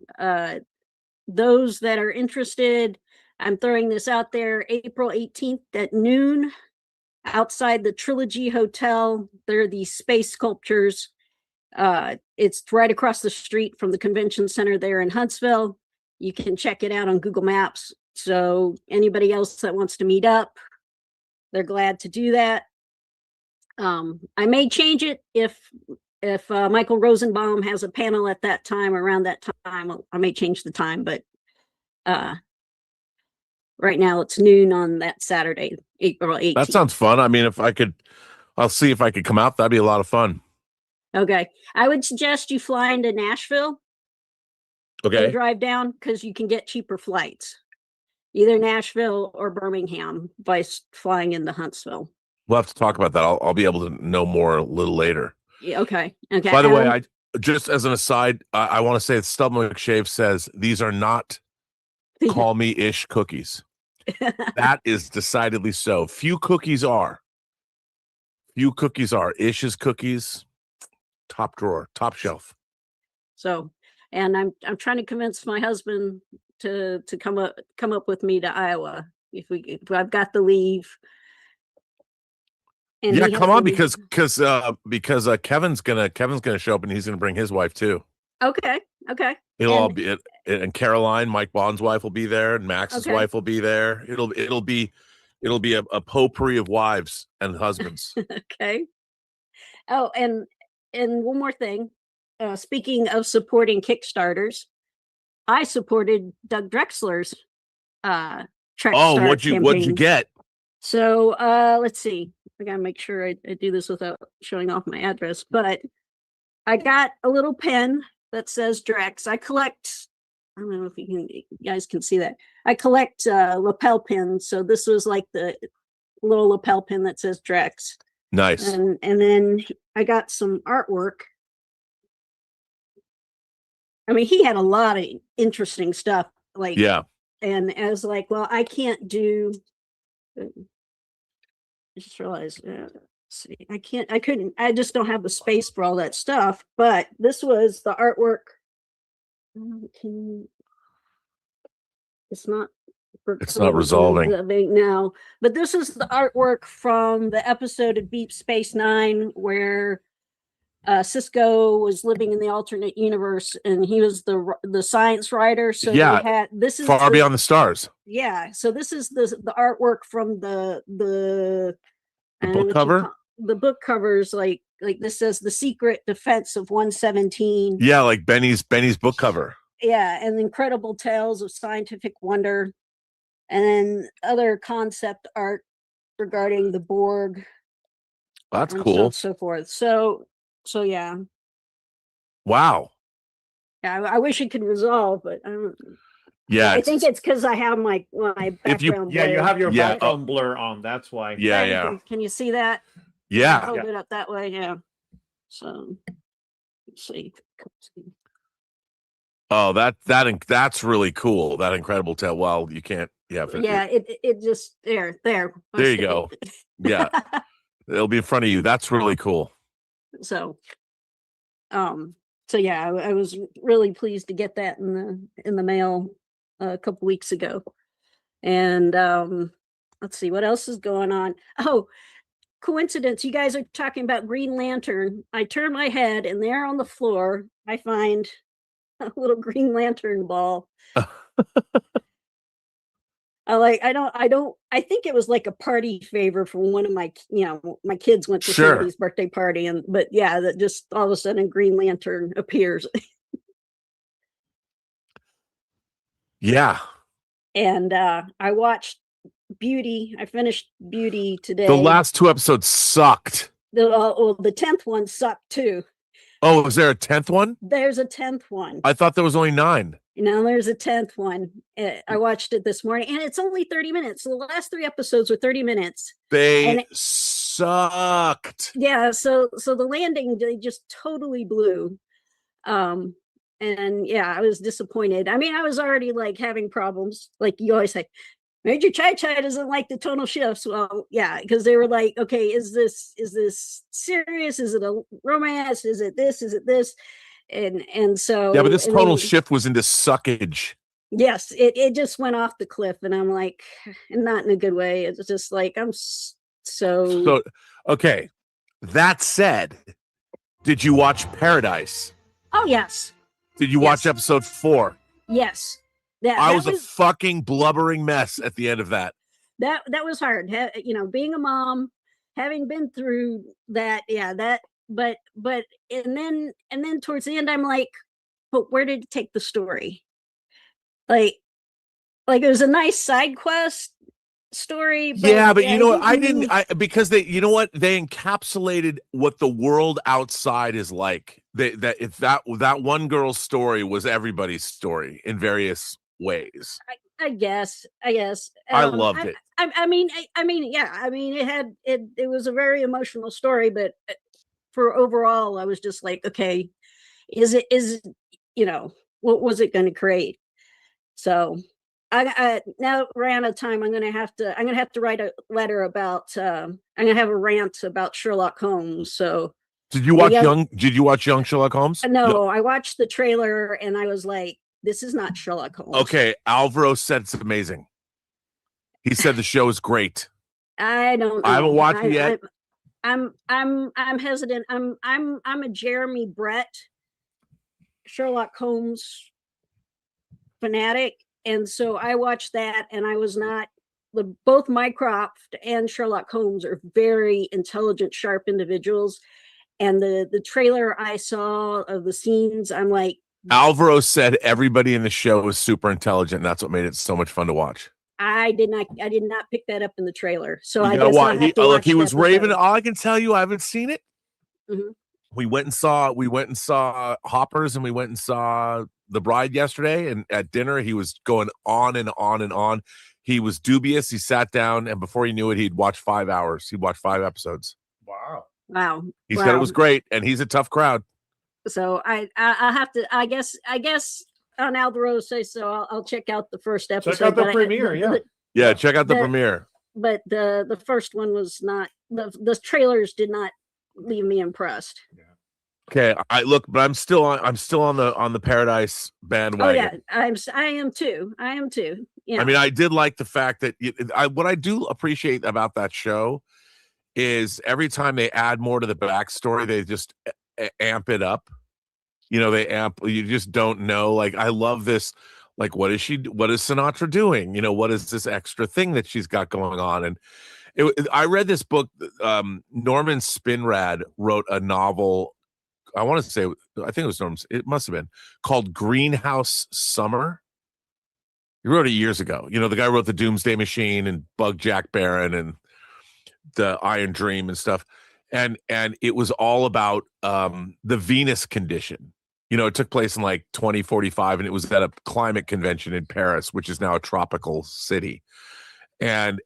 those that are interested, I'm throwing this out there, April 18th at noon outside the Trilogy Hotel. There are these space sculptures. It's right across the street from the convention center there in Huntsville. You can check it out on Google Maps. So anybody else that wants to meet up, they're glad to do that. I may change it if Michael Rosenbaum has a panel at that time, around that time. I may change the time, but right now it's noon on that Saturday, April 18th. That sounds fun. I mean, I'll see if I could come out. That'd be a lot of fun. Okay. I would suggest you fly into Nashville. Okay. And drive down because you can get cheaper flights, either Nashville or Birmingham by flying into Huntsville. We'll have to talk about that. I'll be able to know more a little later. Yeah, okay. Okay. By the way, I just as an aside, I want to say that Stub McShave says these are not call me ish cookies. That is decidedly so. Few cookies are. Ish's cookies, top drawer, top shelf. So, and I'm trying to convince my husband to come up with me to Iowa if I've got the leave. And yeah, come on, because Kevin's gonna show up and he's gonna bring his wife too. Okay. It'll all be it, and Caroline, Mike Bond's wife, will be there, and Max's wife will be there. It'll be a potpourri of wives and husbands. Okay. Oh, and one more thing. Speaking of supporting Kickstarters, I supported Doug Drexler's Trek. Oh, what'd you get? So let's see. I gotta make sure I do this without showing off my address. But I got a little pen that says Drex. I collect. I don't know if you guys can see that. I collect lapel pins. So this was like the little lapel pin that says Drex. Nice. And then I got some artwork. I mean, he had a lot of interesting stuff. Like, yeah. And I was like, well, I can't do. I just realized, see, I just don't have the space for all that stuff. But this was the artwork. It's not It's not resolving now. But this is the artwork from the episode of Deep Space Nine where Cisco was living in the alternate universe, and he was the science writer. So yeah, this is Far Beyond the Stars. Yeah, so this is the artwork from the book cover. The book covers like this says The Secret Defense of 117. Yeah, like Benny's book cover. Yeah, and Incredible Tales of Scientific Wonder, and then other concept art regarding the Borg. That's cool. So forth. So yeah. Wow. Yeah, I wish it could resolve, but I don't. Yeah, I think it's because I have my background. You have your Yeah. background blur on. That's why. Yeah. Can you see that? Yeah. Hold it up that way. Yeah. So let's see. Oh, that's really cool. That Incredible Tale. Well, you can't. Yeah. Yeah. It just there. There you go. Yeah. It'll be in front of you. That's really cool. So yeah, I was really pleased to get that in the mail a couple weeks ago. And let's see what else is going on. Oh, coincidence, you guys are talking about Green Lantern. I turn my head and there on the floor I find a little Green Lantern ball. I think it was like a party favor from one of my my kids went to somebody's birthday party, but yeah, that just all of a sudden Green Lantern appears. Yeah. And I watched Beauty. I finished Beauty today. The last 2 episodes sucked. The 10th one sucked too. Oh, is there a 10th one? There's a 10th one. I thought there was only 9. There's a 10th one. I watched it this morning, and it's only 30 minutes. So the last 3 episodes were 30 minutes. They sucked. Yeah, so the landing, they just totally blew. And yeah, I was disappointed. I mean, I was already like having problems. Like you always say, Major Chai Chai doesn't like the tonal shifts. Well, yeah, because they were like, okay, is this serious? Is it a romance? Is it this? Is it this? And so yeah, but this tonal shift was into suckage. Yes, it just went off the cliff, and I'm like, not in a good way. It's just like I'm so okay. That said, did you watch Paradise? Oh yes. Did you watch episode 4? Yes. I was a fucking blubbering mess at the end of that. That was hard. Being a mom, having been through that, but and then towards the end I'm like, but where did it take the story? Like it was a nice side quest story. But you know what? Because they encapsulated what the world outside is like. That one girl's story was everybody's story in various ways. I guess. I loved it. I mean, it was a very emotional story, but for overall, I was just like, okay, is what was it going to create? So I now ran out of time. I'm gonna have to write a letter about. I'm gonna have a rant about Sherlock Holmes. So did you watch Young Sherlock Holmes? No, I watched the trailer and I was like, this is not Sherlock Holmes. Okay, Alvaro said it's amazing. He said the show is great. I don't know. I haven't watched it yet. I'm hesitant. I'm a Jeremy Brett Sherlock Holmes fanatic, and so I watched that, and I was not. Both Mycroft and Sherlock Holmes are very intelligent, sharp individuals, and the trailer I saw of the scenes, I'm like. Alvaro said everybody in the show was super intelligent, and that's what made it so much fun to watch. I did not pick that up in the trailer, so I guess he was raving. All I can tell you, I haven't seen it. Mm-hmm. We went and saw Hoppers, and we went and saw The Bride yesterday. And at dinner, he was going on and on and on. He was dubious. He sat down, and before he knew it, he'd watched 5 hours. He'd watched 5 episodes. Wow. He said it was great, and he's a tough crowd. So I have to. I guess on Alvaro say so. I'll check out the first episode. Check out the premiere. Check out the premiere. But the first one was not. The trailers did not leave me impressed. Okay, but I'm still on the Paradise bandwagon. Oh yeah, I am too. I mean, I did like the fact that what I do appreciate about that show is every time they add more to the backstory, they just amp it up. You know, you just don't know. Like, I love this. Like, what is Sinatra doing? You know, what is this extra thing that she's got going on? And I read this book. Norman Spinrad wrote a novel. I want to say, I think it was Norman. It must have been called Greenhouse Summer. He wrote it years ago. You know, the guy wrote The Doomsday Machine and Bug Jack Barron and The Iron Dream and stuff. And it was all about the Venus condition. You know, it took place in like 2045, and it was at a climate convention in Paris, which is now a tropical city. And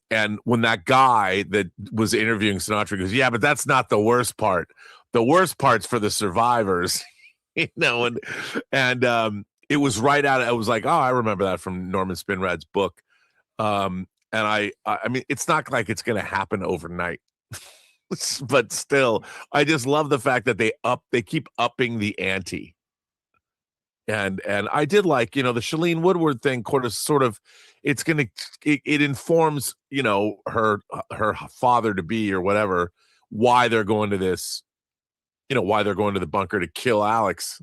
when that guy that was interviewing Sinatra goes, yeah, but that's not the worst part. The worst part's for the survivors, you know. And it was right out. I was like, oh, I remember that from Norman Spinrad's book. And I mean, it's not like it's going to happen overnight, but still, I just love the fact that they keep upping the ante. And I did like, you know, the Shailene Woodward thing sort of it informs, you know, her father to be or whatever, why they're going to this, you know, why they're going to the bunker to kill Alex.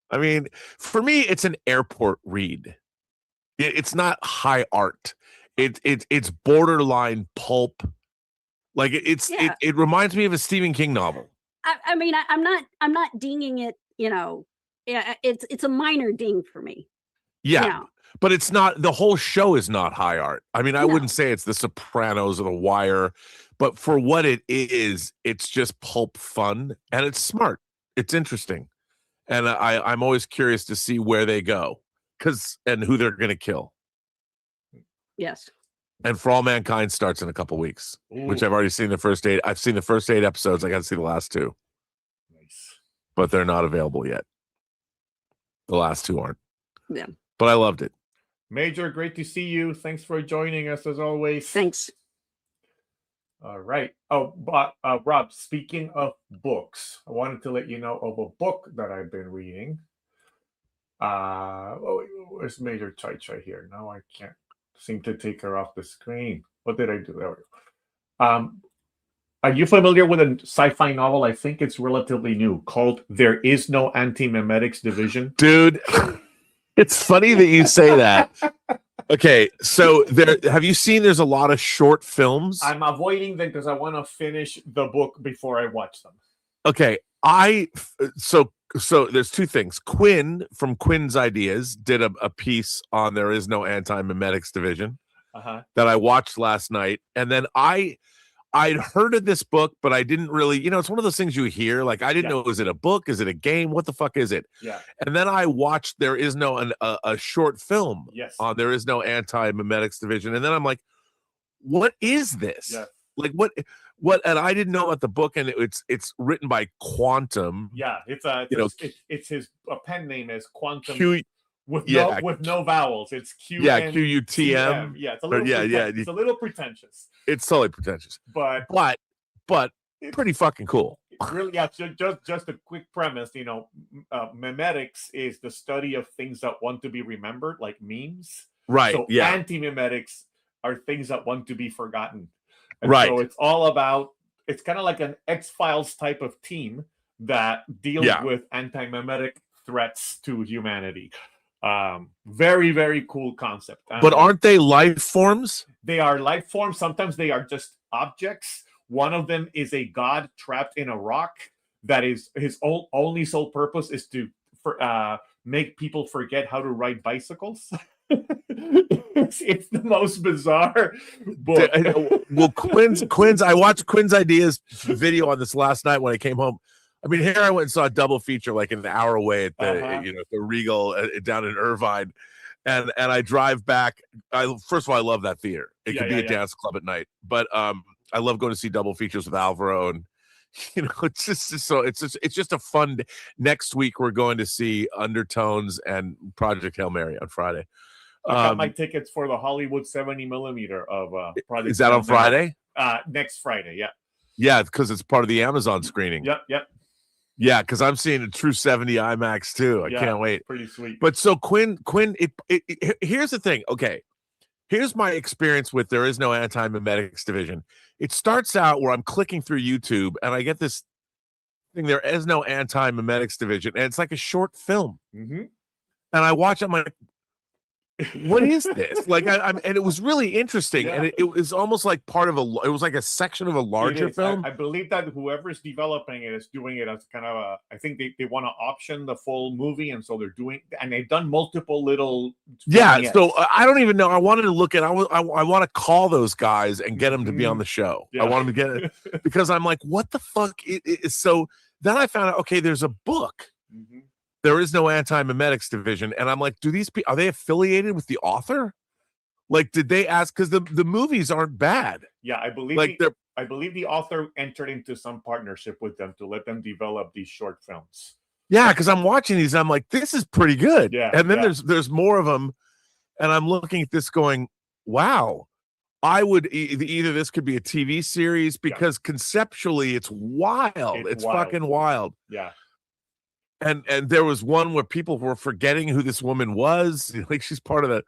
I mean, for me, it's an airport read. It's not high art. It's borderline pulp. Like it reminds me of a Stephen King novel. I mean, I'm not dinging it, you know. Yeah, it's a minor ding for me. Yeah, you know? But it's not. The whole show is not high art. I mean, I wouldn't say it's The Sopranos or The Wire, but for what it is, it's just pulp fun, and it's smart. It's interesting, and I'm always curious to see where they go, and who they're going to kill. Yes. And For All Mankind starts in a couple weeks, which I've already seen the first 8. I've seen the first 8 episodes. I got to see the last 2. Nice. But they're not available yet. The last 2 aren't. Yeah. But I loved it. Major, great to see you. Thanks for joining us as always. Thanks. All right. Oh, but Rob, speaking of books, I wanted to let you know of a book that I've been reading. Where's Major Chites right here? Now I can't seem to take her off the screen. What did I do? There we go. Are you familiar with a sci-fi novel? I think it's relatively new, called There Is No Anti-Memetics Division. Dude, it's funny that you say that. Okay, so have you seen there's a lot of short films? I'm avoiding them because I want to finish the book before I watch them. Okay, so there's 2 things. Quinn from Quinn's Ideas did a piece on There Is No Anti-Memetics Division that I watched last night, and then I'd heard of this book, but I didn't really, you know, it's one of those things you hear. Like, I didn't know, is it a book? Is it a game? What the fuck is it? Yeah. And then I watched There Is No, a short film on There Is No Anti-Memetics Division. And then I'm like, what is this? Yeah. Like, what, and I didn't know about the book, and it's written by Quantum. Yeah. It's his pen name is Quantum. With no vowels. It's Q. Yeah, QUTM. Yeah, it's a little pretentious. It's totally pretentious. But pretty fucking cool. Really, yeah. Just a quick premise. You know, memetics is the study of things that want to be remembered, like memes. Right. So yeah. Anti-memetics are things that want to be forgotten. And right. So it's all about. It's kind of like an X-Files type of team that deals with anti-memetic threats to humanity. Very, very cool concept. But aren't they life forms? They are life forms. Sometimes they are just objects. One of them is a god trapped in a rock that is his only sole purpose is to make people forget how to ride bicycles. It's the most bizarre book. Well, Quinn's I watched Quinn's Ideas video on this last night when I came home. I mean, here I went and saw a double feature like an hour away at the the Regal down in Irvine, and I drive back. First of all, I love that theater. It could be a dance club at night, but I love going to see double features with Alvaro, and you know, it's just a fun. Next week we're going to see Undertones and Project Hail Mary on Friday. I got my tickets for the Hollywood 70mm of Project. Is that on Friday? Next Friday, yeah. Yeah, because it's part of the Amazon screening. Yep. Yeah, because I'm seeing a true 70 IMAX too. I can't wait. Pretty sweet. But so Quinn, here's the thing. Okay, here's my experience with There Is No Anti-Memetics Division. It starts out where I'm clicking through YouTube and I get this thing, There Is No Anti-Memetics Division, and it's like a short film. Mm-hmm. And I watch, I'm like, what is this? Like, and it was really interesting, and it was almost like part of it was like a section of a larger film. I believe that whoever's developing it is doing it as kind of a. I think they want to option the full movie, and so they're doing, and they've done multiple little. Yeah, so I don't even know. I wanted to look at. I want to call those guys and get them to be on the show. I want them to get it because I'm like, what the fuck? So then I found out. Okay, there's a book. Mm-hmm. There Is No Anti-Memetics Division, and I'm like, do these people, are they affiliated with the author? Like, did they ask? Because the movies aren't bad. Yeah, I believe like I believe the author entered into some partnership with them to let them develop these short films. Yeah, because I'm watching these, and I'm like, this is pretty good. Yeah, and then there's more of them, and I'm looking at this going, wow. I would either this could be a TV series because conceptually it's wild. It's wild. Fucking wild. Yeah. And there was one where people were forgetting who this woman was. Like, she's part of the,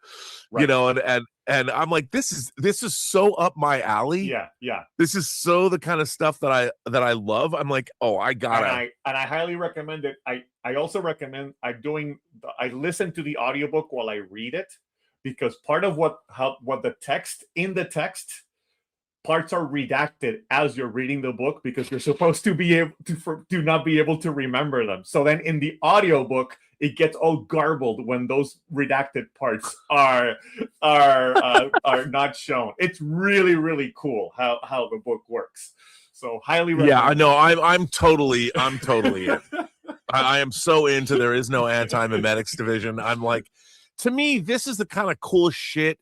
you know, and I'm like, this is so up my alley. Yeah, yeah. This is so the kind of stuff that I love. I'm like, oh, I gotta. And I highly recommend it. I also recommend I listen to the audiobook while I read it, because part of what the text parts are redacted as you're reading the book, because you're supposed to be able to not be able to remember them. So then in the audiobook, it gets all garbled when those redacted parts are not shown. It's really, really cool how the book works. So highly recommend. Yeah, I know. I'm totally in. I am so into There Is No Anti-Memetics Division. I'm like, to me, this is the kind of cool shit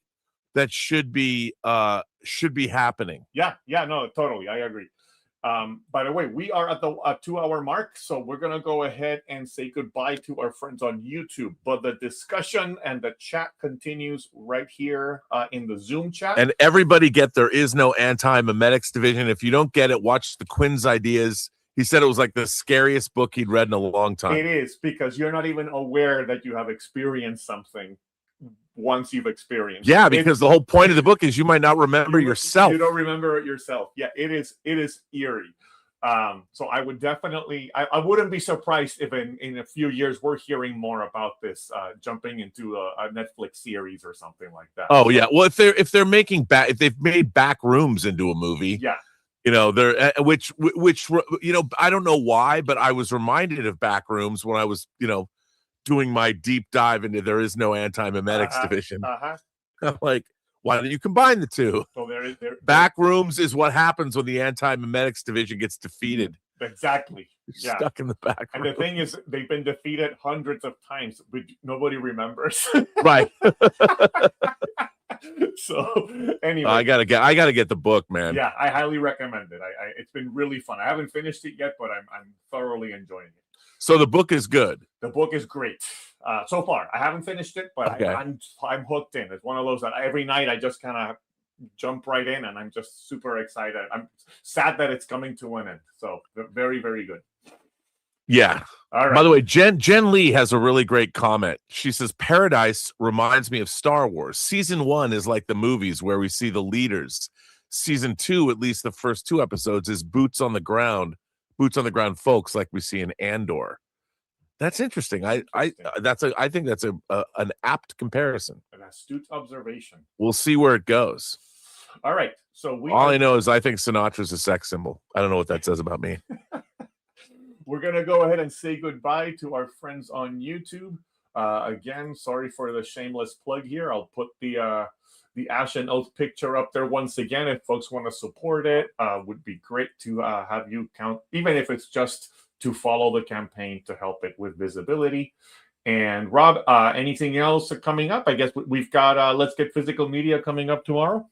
that should be happening. Yeah, no, totally. I agree. By the way, we are at the 2-hour mark, so we're going to go ahead and say goodbye to our friends on YouTube. But the discussion and the chat continues right here in the Zoom chat. And everybody get There Is No Anti-Memetics Division. If you don't get it, watch the Quinn's Ideas. He said it was like the scariest book he'd read in a long time. It is, because you're not even aware that you have experienced something once you've experienced. Yeah, because the whole point of the book is you might not remember yourself. You don't remember it yourself. Yeah, it is eerie. So I would definitely, I wouldn't be surprised if in a few years we're hearing more about this jumping into a Netflix series or something like that. Oh yeah, well if they're making if they've made Back Rooms into a movie, yeah, you know, they're which you know, I don't know why, but I was reminded of Back Rooms when I was, you know, doing my deep dive into There Is No Anti-Memetics Division. I'm like, why don't you combine the two? So Back Rooms is what happens when the Anti-Memetics Division gets defeated. Exactly. Yeah. Stuck in the back room. And the thing is, they've been defeated hundreds of times, but nobody remembers. Right. So anyway, I gotta get the book, man. Yeah, I highly recommend it. It's been really fun. I haven't finished it yet, but I'm thoroughly enjoying it. So the book is good. The book is great so far. I haven't finished it, but okay. I'm hooked in. It's one of those that every night I just kind of jump right in, and I'm just super excited. I'm sad that it's coming to an end. So very, very good. Yeah. All right. By the way, Jen Lee has a really great comment. She says, Paradise reminds me of Star Wars. Season 1 is like the movies where we see the leaders. Season 2, at least the first 2 episodes, is boots on the ground folks like we see in Andor. That's interesting. I think that's an apt comparison. An astute observation. We'll see where it goes. All right. So I know is I think Sinatra's a sex symbol. I don't know what that says about me. We're gonna go ahead and say goodbye to our friends on YouTube. Again, sorry for the shameless plug here. I'll put the Ashen Oath picture up there once again. If folks want to support it, would be great to have you count, even if it's just to follow the campaign to help it with visibility. And Rob, anything else coming up? I guess we've got Let's Get Physical Media coming up tomorrow.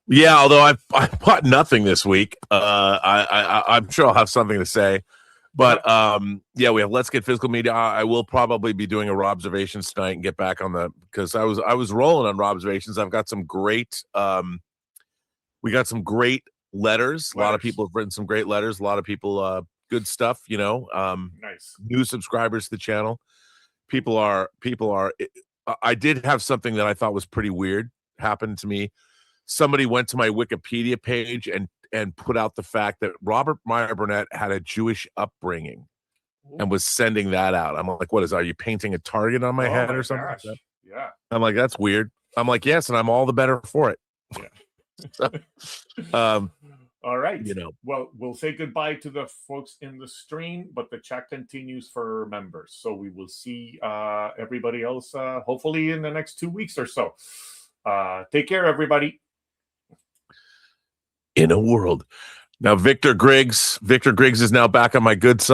Yeah, although I bought nothing this week. I'm sure I'll have something to say. But yeah, we have Let's Get Physical Media. I will probably be doing a Robservations tonight and get back on because I was rolling on Robservations. I've got some great we got some great letters. A lot of people have written some great letters. A lot of people good stuff. Nice. New subscribers to the channel. People are. I did have something that I thought was pretty weird happen to me. Somebody went to my Wikipedia page and put out the fact that Robert Meyer Burnett had a Jewish upbringing and was sending that out. I'm like, are you painting a target on my head or something? Gosh. Yeah. I'm like, that's weird. I'm like, yes, and I'm all the better for it. Yeah. All right. Well, we'll say goodbye to the folks in the stream, but the chat continues for members. So we will see everybody else hopefully in the next 2 weeks or so. Take care, everybody. In a world. Now, Victor Griggs is now back on my good side.